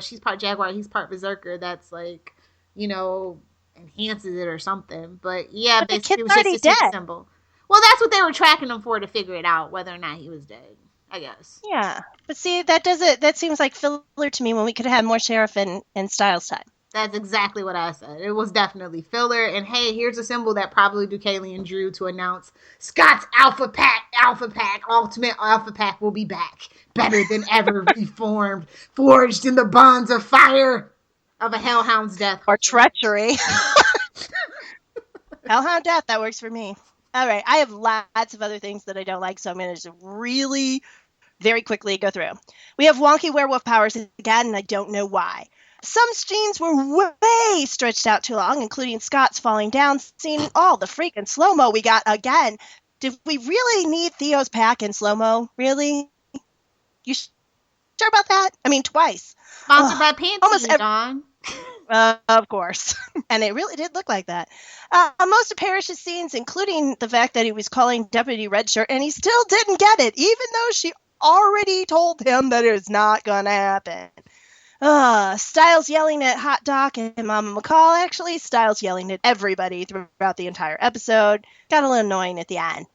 she's part Jaguar, he's part Berserker, that's like, enhances it or something. But yeah, but basically it was just a dead symbol. Well, that's what they were tracking him for, to figure it out, whether or not he was dead, I guess. Yeah. But see, that seems like filler to me when we could have had more Sheriff and Stiles time. That's exactly what I said. It was definitely filler. And hey, here's a symbol that probably Deucalion drew to announce Scott's Alpha Pack, Ultimate Alpha Pack will be back. Better than ever reformed, forged in the bonds of fire of a Hellhound's death. Or treachery. Hellhound death, that works for me. All right, I have lots of other things that I don't like, so I'm going to just really very quickly go through. We have wonky werewolf powers again, and I don't know why. Some scenes were way stretched out too long, including Scott's falling down scene. All the freaking slow-mo we got again. Did we really need Theo's pack in slow-mo? Really? You sure about that? I mean, twice. Sponsored by Panties, Dawn. Of course. And it really did look like that. Most of Parrish's scenes, including the fact that he was calling Deputy Redshirt, and he still didn't get it, even though she already told him that it's not going to happen. Stiles yelling at Hot Doc and Mama McCall. Actually, Stiles yelling at everybody throughout the entire episode. Got a little annoying at the end.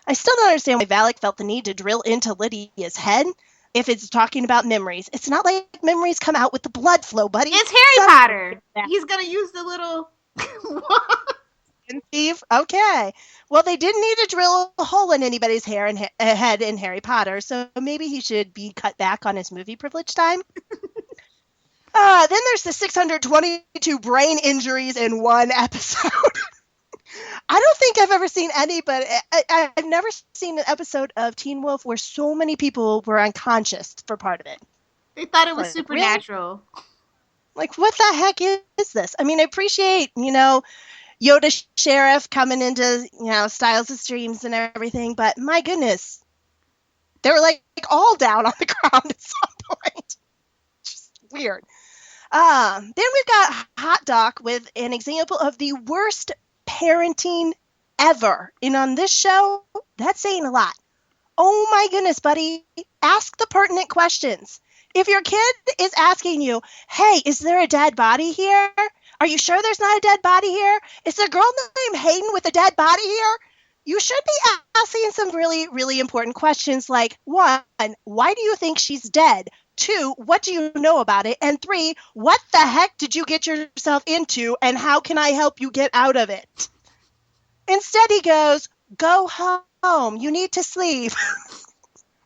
I still don't understand why Valak felt the need to drill into Lydia's head if it's talking about memories. It's not like memories come out with the blood flow, buddy. It's Harry Potter. He's going to use the little... Steve? Okay. Well, they didn't need to drill a hole in anybody's head in Harry Potter, so maybe he should be cut back on his movie privilege time. Then there's the 622 brain injuries in one episode. never seen any, but I've never seen an episode of Teen Wolf where so many people were unconscious for part of it. They thought it was Like, supernatural. Really? Like, what the heck is this? I mean, I appreciate, Yoda Sheriff coming into, Stiles' dreams and everything, but my goodness, they were like all down on the ground at some point. Just weird. Then we've got Hot Doc with an example of the worst parenting ever. And on this show, that's saying a lot. Oh my goodness, buddy. Ask the pertinent questions. If your kid is asking you, hey, is there a dead body here? Are you sure there's not a dead body here? Is there a girl named Hayden with a dead body here? You should be asking some really, really important questions like, 1, why do you think she's dead? 2, what do you know about it? And 3, what the heck did you get yourself into and how can I help you get out of it? Instead, he goes, go home. You need to sleep.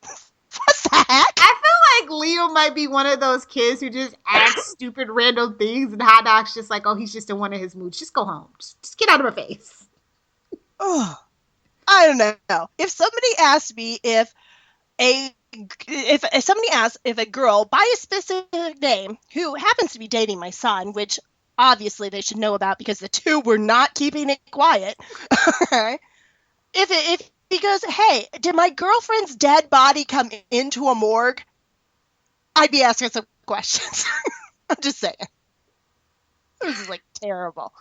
What the heck? I feel like Leo might be one of those kids who just asks stupid random things and Hot Doc's just like, oh, he's just in one of his moods. Just go home. Just get out of my face. Oh, I don't know. If somebody asked me if somebody asks if a girl by a specific name who happens to be dating my son, which obviously they should know about because the two were not keeping it quiet. If he goes, hey, did my girlfriend's dead body come into a morgue? I'd be asking some questions. I'm just saying. This is like terrible.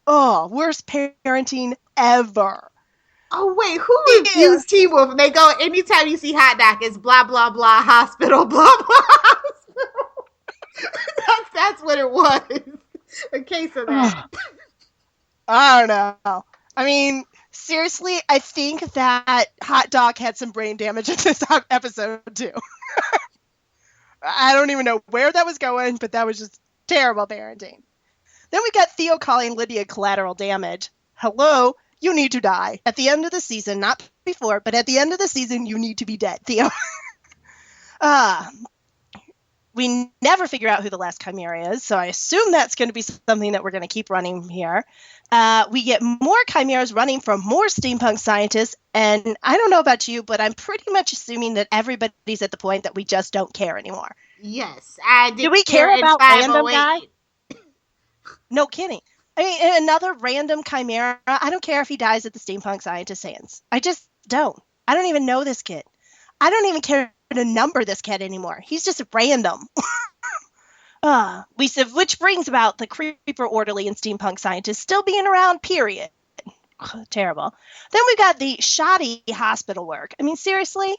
Oh, worst parenting ever. Oh, wait, who reviews Teen Wolf? And they go, anytime you see Hot Doc, it's blah, blah, blah, hospital, blah, blah, hospital. That's what it was. A case of that. I don't know. I mean, seriously, I think that Hot Dog had some brain damage in this episode, too. I don't even know where that was going, but that was just terrible parenting. Then we got Theo calling Lydia collateral damage. Hello, you need to die. At the end of the season, not before, but at the end of the season, you need to be dead, Theo. We never figure out who the Last Chimera is, so I assume that's going to be something that we're going to keep running here. We get more chimeras running from more steampunk scientists, and I don't know about you, but I'm pretty much assuming that everybody's at the point that we just don't care anymore. Yes, I did. Do we care about random guy? No kidding. I mean, another random chimera, I don't care if he dies at the steampunk scientist's hands. I just don't. I don't even know this kid. I don't even care to number this kid anymore. He's just random. Which brings about the creeper orderly and steampunk scientist still being around, period. Terrible. Then we got the shoddy hospital work. I mean, seriously,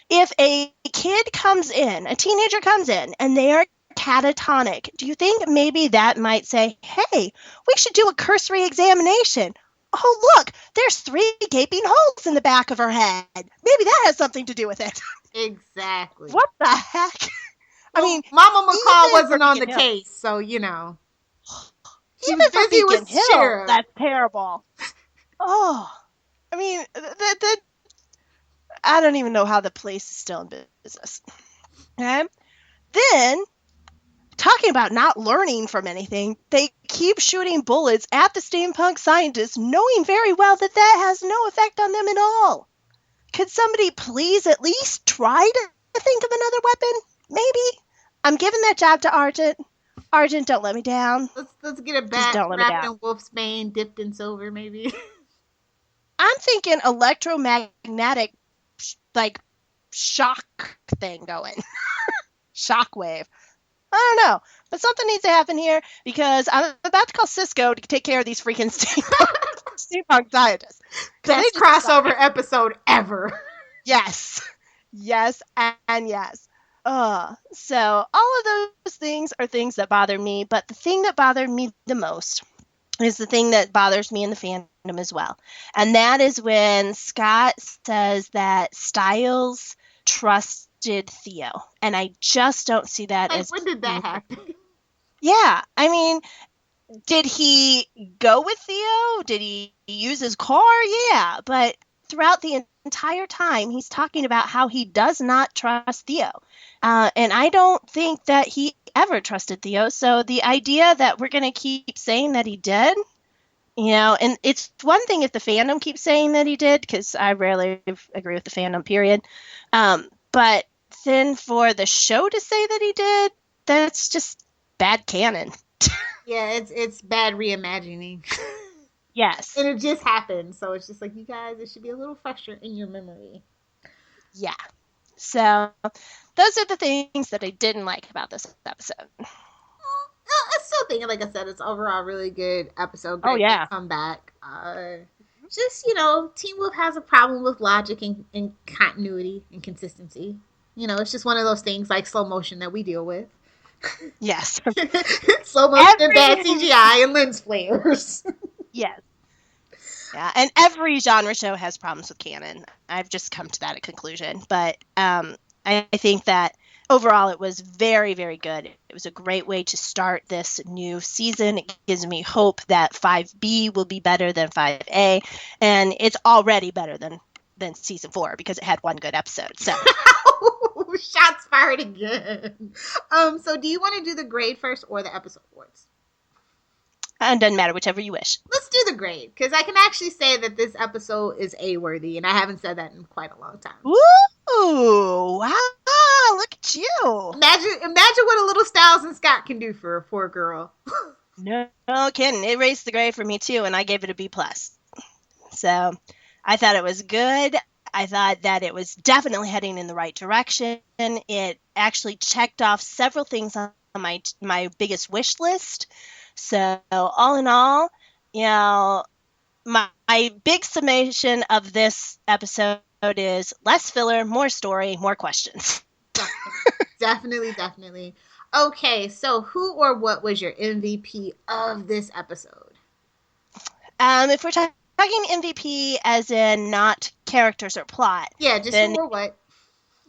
if a kid comes in, a teenager comes in, and they are catatonic, do you think maybe that might say, hey, we should do a cursory examination? Oh, look, there's 3 gaping holes in the back of her head. Maybe that has something to do with it. Exactly. What the heck? Well, I mean, Mama McCall wasn't on the case, so, Even for Beacon Hill, that's terrible. Oh, I mean, I don't even know how the place is still in business. Okay? Then, talking about not learning from anything, they keep shooting bullets at the steampunk scientists, knowing very well that that has no effect on them at all. Could somebody please at least try to think of another weapon? Maybe? I'm giving that job to Argent. Argent, don't let me down. Let's get a bat wrapped in wolfsbane, dipped in silver, maybe. I'm thinking electromagnetic, shock thing going. Shockwave. I don't know, but something needs to happen here because I'm about to call Cisco to take care of these freaking steampunk scientists. Best crossover episode ever. Yes, and yes. So all of those things are things that bother me, but the thing that bothered me the most is the thing that bothers me in the fandom as well, and that is when Scott says that Stiles trusted Theo, and I just don't see that as. When did that happen? Yeah, I mean, did he go with Theo? Did he use his car? Yeah, but throughout the entire time, he's talking about how he does not trust Theo, and I don't think that he ever trusted Theo. So the idea that we're going to keep saying that he did, And it's one thing if the fandom keeps saying that he did, because I rarely agree with the fandom, period. But then for the show to say that he did, that's just bad canon. Yeah, it's bad reimagining. Yes. And it just happened, so it's just like, you guys, it should be a little fresher in your memory. Yeah. So those are the things that I didn't like about this episode. I still think, like I said, it's overall really good episode. Great comeback. Just, Teen Wolf has a problem with logic and continuity and consistency. It's just one of those things like slow motion that we deal with. Yes. Slow motion and bad CGI and lens flares. Yes. Yeah, and every genre show has problems with canon. I've just come to that conclusion. But I think that overall it was very, very good. It was a great way to start this new season. It gives me hope that 5B will be better than 5A. And it's already better than season 4 because it had one good episode. So shots fired again. So do you want to do the grade first or the episode awards? It doesn't matter, whichever you wish. Let's do the grade, because I can actually say that this episode is A-worthy, and I haven't said that in quite a long time. Ooh, wow, look at you. Imagine what a little Stiles and Scott can do for a poor girl. No kidding. It raised the grade for me, too, and I gave it a B+. So I thought it was good. I thought that it was definitely heading in the right direction. It actually checked off several things on my biggest wish list. So all in all, my big summation of this episode is less filler, more story, more questions. Definitely. Okay, so who or what was your MVP of this episode? If we're talking MVP as in not characters or plot. Yeah, just who or what.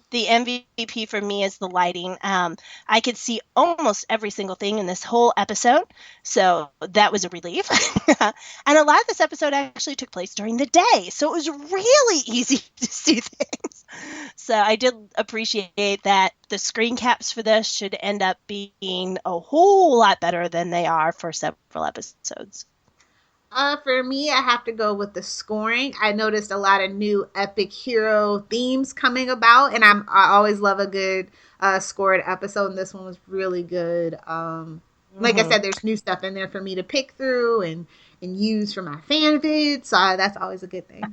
The MVP for me is the lighting. I could see almost every single thing in this whole episode, so that was a relief. And a lot of this episode actually took place during the day, so it was really easy to see things. So I did appreciate that. The screen caps for this should end up being a whole lot better than they are for several episodes. For me, I have to go with the scoring. I noticed a lot of new epic hero themes coming about, and I always love a good scored episode, and this one was really good. Like I said, there's new stuff in there for me to pick through and use for my fan vids, so that's always a good thing.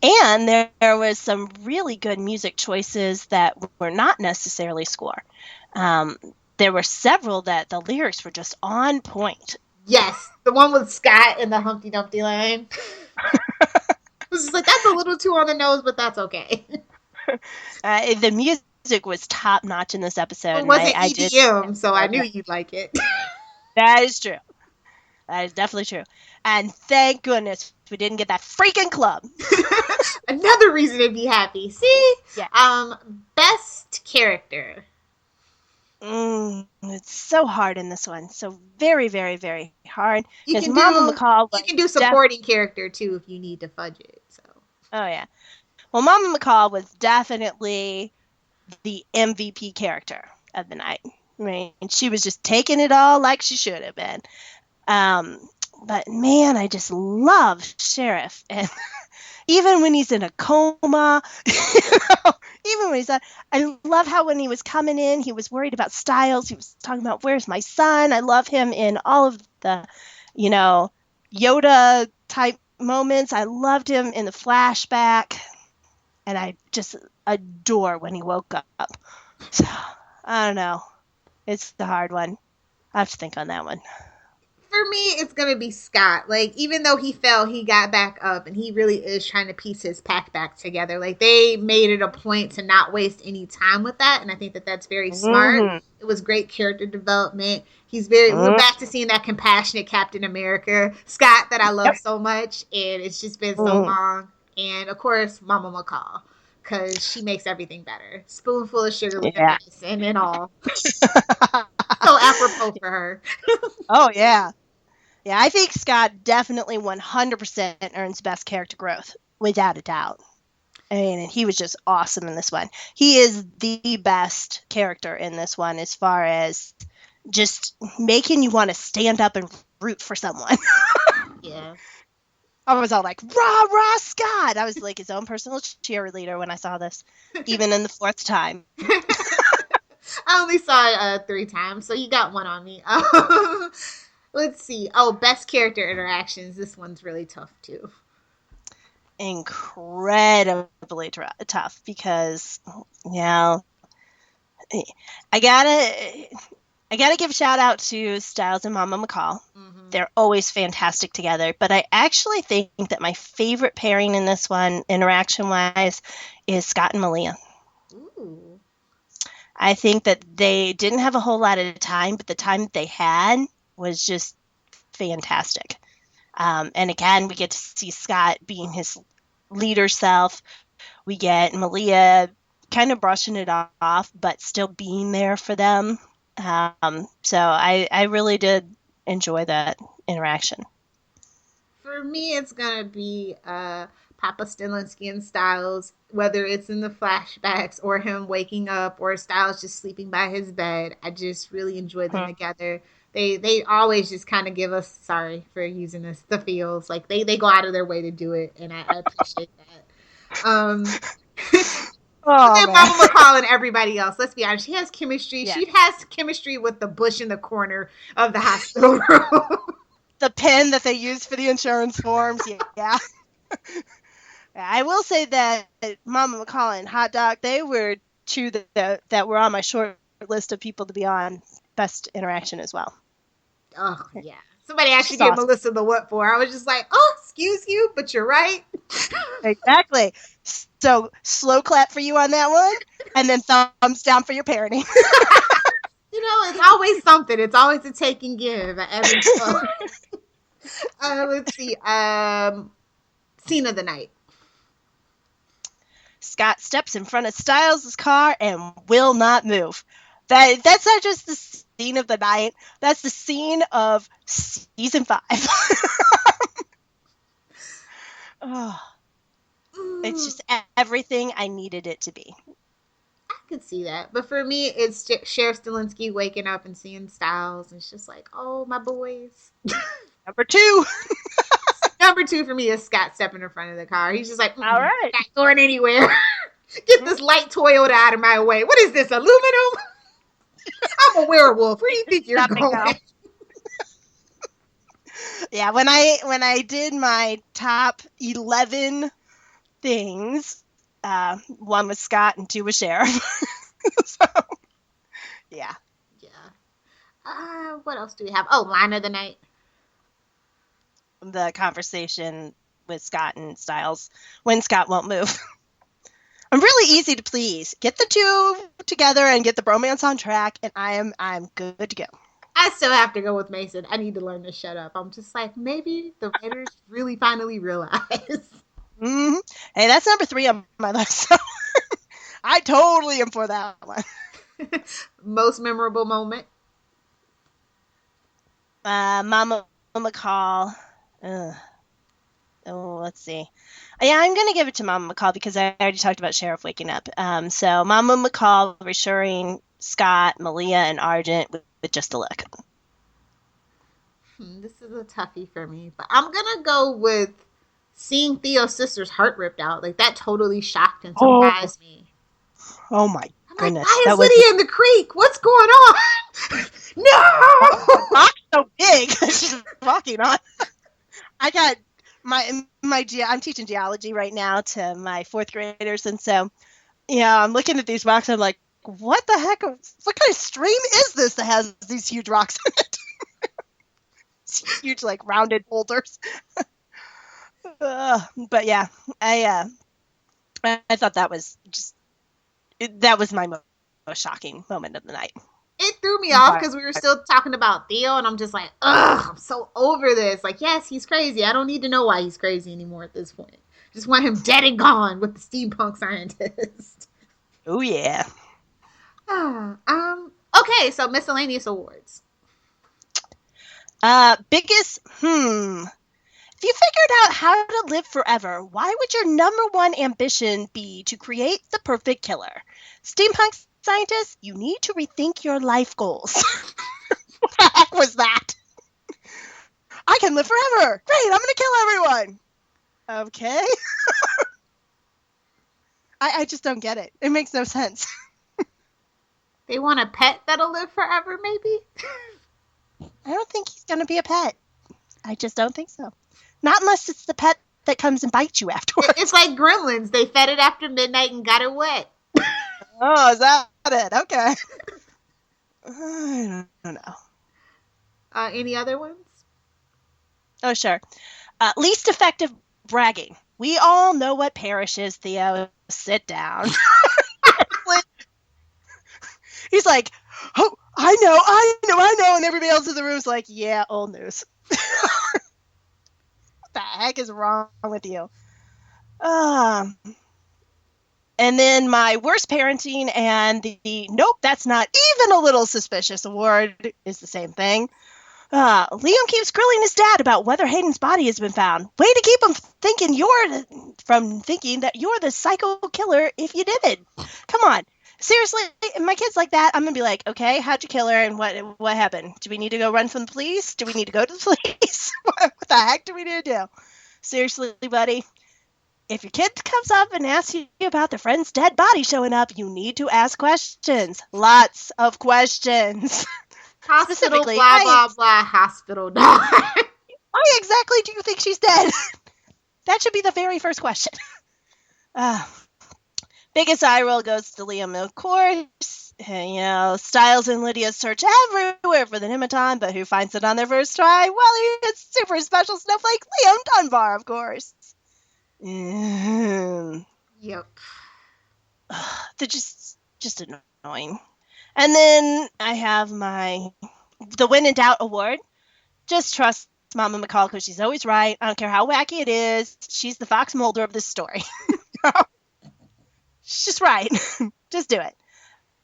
And there was some really good music choices that were not necessarily score. There were several that the lyrics were just on point. Yes, the one with Scott in the Humpty Dumpty line. It was just like, that's a little too on the nose, but that's okay. The music was top notch in this episode. It wasn't EDM, so I knew you'd like it. That is true. That is definitely true. And thank goodness we didn't get that freaking club. Another reason to be happy. See? Yeah. Best character. It's so hard in this one. So very, very, very hard. You can do supporting character too if you need to fudge it. So. Oh yeah. Well, Mama McCall was definitely the MVP character of the night. Right? And she was just taking it all like she should have been. But man, I just love Sheriff, and even when he's in a coma, even when he's not, I love how when he was coming in, he was worried about Stiles. He was talking about, where's my son? I love him in all of the, Yoda type moments. I loved him in the flashback, and I just adore when he woke up. So, I don't know. It's the hard one. I have to think on that one. For me, it's going to be Scott. Like, even though he fell, he got back up, and he really is trying to piece his pack back together. Like, they made it a point to not waste any time with that, and I think that that's very smart. Mm-hmm. It was great character development. He's we're back to seeing that compassionate Captain America, Scott, that I love so much, and it's just been so long. And, of course, Mama McCall, because she makes everything better. Spoonful of sugar with medicine and all. So apropos for her. Oh, yeah. Yeah, I think Scott definitely 100% earns best character growth, without a doubt. I mean, and he was just awesome in this one. He is the best character in this one as far as just making you want to stand up and root for someone. Yeah, Yeah. I was all like, rah, rah, Scott. I was like his own personal cheerleader when I saw this, even in the fourth time. I only saw it 3 times, so you got one on me. Let's see. Oh, best character interactions. This one's really tough too. Incredibly tough because, I gotta give a shout out to Stiles and Mama McCall. Mm-hmm. They're always fantastic together. But I actually think that my favorite pairing in this one, interaction-wise, is Scott and Malia. Ooh. I think that they didn't have a whole lot of time, but the time that they had was just fantastic. And again, we get to see Scott being his leader self. We get Malia kind of brushing it off, but still being there for them. So I really did enjoy that interaction. For me, it's gonna be Papa Stilinski and Stiles, whether it's in the flashbacks or him waking up or Stiles just sleeping by his bed. I just really enjoy them together. They always just kind of give us, sorry for using this, the feels. Like they go out of their way to do it, and I appreciate that. But then Mama McCall and everybody else, let's be honest, she has chemistry. Yeah. She has chemistry with the bush in the corner of the hospital room. The pen that they use for the insurance forms, yeah. I will say that Mama McCall and Hot Dog, they were two that were on my short list of people to be on best interaction as well. Oh, yeah. Somebody actually gave Melissa the what for. I was just like, oh, excuse you, but you're right. Exactly. So, slow clap for you on that one, and then thumbs down for your parenting. It's always something. It's always a take and give. Let's see. Scene of the night. Scott steps in front of Stiles' car and will not move. That's not just the scene of the night. That's the scene of season 5. Oh, it's just everything I needed it to be. I could see that. But for me, it's Sheriff Stilinski waking up and seeing Stiles. And it's just like, oh, my boys. Number 2. Number 2 for me is Scott stepping in front of the car. He's just like, all right, not going anywhere. Get this light Toyota out of my way. What is this, aluminum? I'm a werewolf. Where do you think you're going? Yeah, when I did my top 11 things, 1 was Scott and 2 was Sheriff. So, yeah. What else do we have? Oh, line of the night. The conversation with Scott and Stiles when Scott won't move. I'm really easy to please. Get the 2 together and get the bromance on track, and I'm good to go. I still have to go with Mason. I need to learn to shut up. I'm just like, maybe the writers really finally realize. Mm-hmm. Hey, that's number 3 on my list. So I totally am for that one. Most memorable moment? Mama McCall. Let's see. Yeah, I'm going to give it to Mama McCall because I already talked about Sheriff waking up. So Mama McCall reassuring Scott, Malia, and Argent with just a look. This is a toughie for me, but I'm going to go with seeing Theo's sister's heart ripped out. Like, that totally shocked and surprised me. Oh, my goodness. Why is Lydia in the creek? What's going on? No! Not so big. She's walking on. I got I'm teaching geology right now to my 4th graders, and so, I'm looking at these rocks, and I'm like, what the heck? What kind of stream is this that has these huge rocks in it? Huge, like, rounded boulders. But yeah, I thought that was my most shocking moment of the night. It threw me off because we were still talking about Theo, and I'm just like, ugh, I'm so over this. Like, yes, he's crazy. I don't need to know why he's crazy anymore at this point. Just want him dead and gone with the steampunk scientist. Oh, yeah. Okay, so miscellaneous awards. Biggest, If you figured out how to live forever, why would your number 1 ambition be to create the perfect killer? Steampunk scientists, you need to rethink your life goals. What the heck was that? I can live forever. Great, I'm going to kill everyone. Okay. I just don't get it. It makes no sense. They want a pet that'll live forever, maybe? I don't think he's going to be a pet. I just don't think so. Not unless it's the pet that comes and bites you afterwards. It's like gremlins. They fed it after midnight and got it wet. Oh, is that it? Okay. I don't know. Any other ones? Oh, sure. Least effective bragging. We all know what parish is, Theo. Sit down. He's like, oh, I know. And everybody else in the room's like, yeah, old news. What the heck is wrong with you? And then my worst parenting and the nope, that's not even a little suspicious award is the same thing. Liam keeps grilling his dad about whether Hayden's body has been found. Way to keep him thinking that you're the psycho killer if you did it. Come on. Seriously, if my kid's like that, I'm going to be like, okay, how'd you kill her and what happened? Do we need to go run from the police? Do we need to go to the police? What the heck do we need to do? Seriously, buddy, if your kid comes up and asks you about their friend's dead body showing up, you need to ask questions. Lots of questions. Hospital, blah, blah, blah, hospital dog. Why exactly do you think she's dead? That should be the very first question. Biggest eye roll goes to Liam, of course. Stiles and Lydia search everywhere for the Nematon, but who finds it on their first try? Well, it's super special snowflake Liam Dunbar, of course. Yep. They're just annoying. And then I have the When in Doubt award. Just trust Mama McCall because she's always right. I don't care how wacky it is. She's the Fox Mulder of this story. She's just right. Just do it.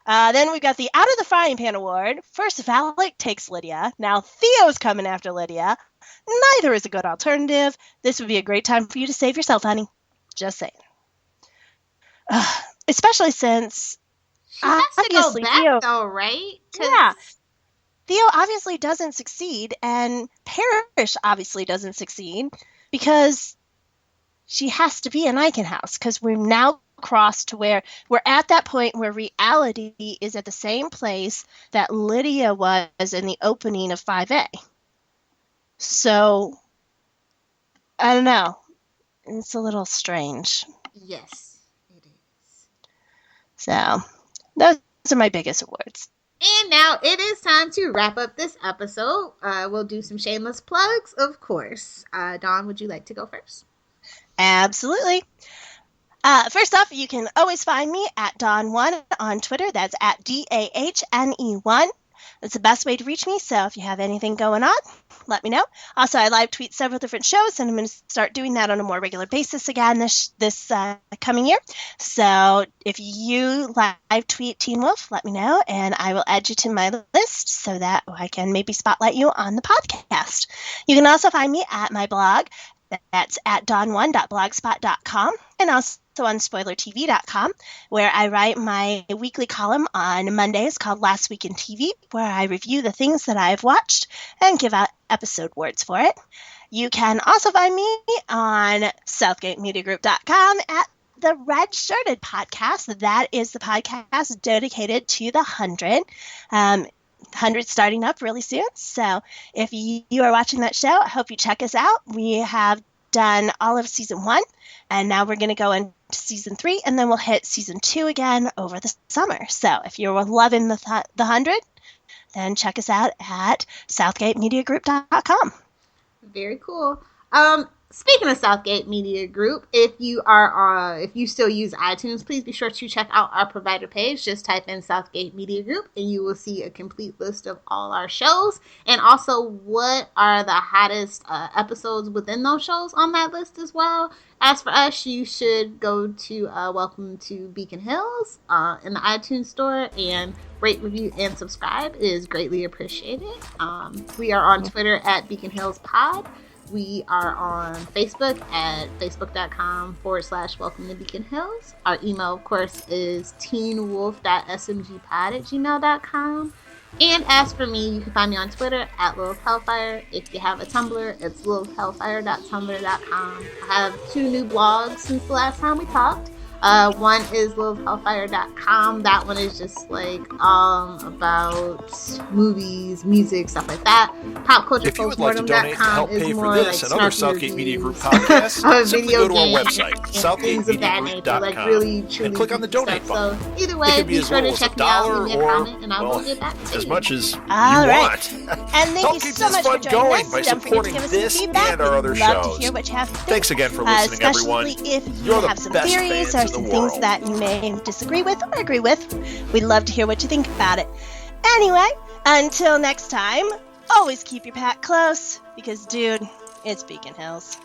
Then we've got the Out of the Frying Pan award. First, Valak takes Lydia. Now Theo's coming after Lydia. Neither is a good alternative. This would be a great time for you to save yourself, honey. Just saying. Especially since she has to go back, Theo, though, right? Yeah. Theo obviously doesn't succeed, and Parrish obviously doesn't succeed because she has to be in Eichen House because we're now crossed to where we're at that point where reality is at the same place that Lydia was in the opening of 5A. So, I don't know. It's a little strange. Yes, it is. So, those are my biggest awards. And now it is time to wrap up this episode. We'll do some shameless plugs, of course. Dawn, would you like to go first? Absolutely. First off, you can always find me at Dawn1 on Twitter. That's at DAHNE1. That's the best way to reach me, so if you have anything going on, let me know. Also, I live tweet several different shows, and I'm going to start doing that on a more regular basis again this coming year. So if you live tweet Teen Wolf, let me know, and I will add you to my list so that I can maybe spotlight you on the podcast. You can also find me at my blog. That's at dawn1.blogspot.com, and also on spoilertv.com, where I write my weekly column on Mondays called Last Week in TV, where I review the things that I've watched and give out episode words for it. You can also find me on southgatemediagroup.com at the Red Shirted Podcast. That is the podcast dedicated to the 100. 100 starting up really soon. So if you are watching that show, I hope you check us out. We have done all of season 1, and now we're going to go into season 3, and then we'll hit season 2 again over the summer. So if you're loving the 100, then check us out at southgatemediagroup.com. Very cool. Speaking of Southgate Media Group, if you still use iTunes, please be sure to check out our provider page. Just type in Southgate Media Group, and you will see a complete list of all our shows, and also what are the hottest episodes within those shows on that list as well. As for us, you should go to Welcome to Beacon Hills in the iTunes store and rate, review, and subscribe. It is greatly appreciated. We are on Twitter at Beacon Hills Pod. We are on Facebook at facebook.com/Welcome to Beacon Hills. Our email, of course, is teenwolf.smgpod@gmail.com. And as for me, you can find me on Twitter at Lilith Hellfire. If you have a Tumblr, it's lilithhellfire.tumblr.com. I have 2 new blogs since the last time we talked. One is lilithhellfire.com. That one is just like about movies, music, stuff like that. Popculturepostmortem.com is more like and other Southgate Media Group podcasts, simply go to our website, southgatemediagroup.com, like really, truly and click on the donate button. So either way, be sure to check me out, leave me a comment, and I will get back to you. As much as you want. And thank Help you keep so this much for fun joining going us. by Don't forget to supporting give us this some feedback. and our other We'd love shows. to hear what you have to think. Thanks again for listening, everyone. Especially if you You're the have some best theories fans or in some the things world. that you may disagree with or agree with. We'd love to hear what you think about it. Anyway, until next time, always keep your pack close because, dude, it's Beacon Hills.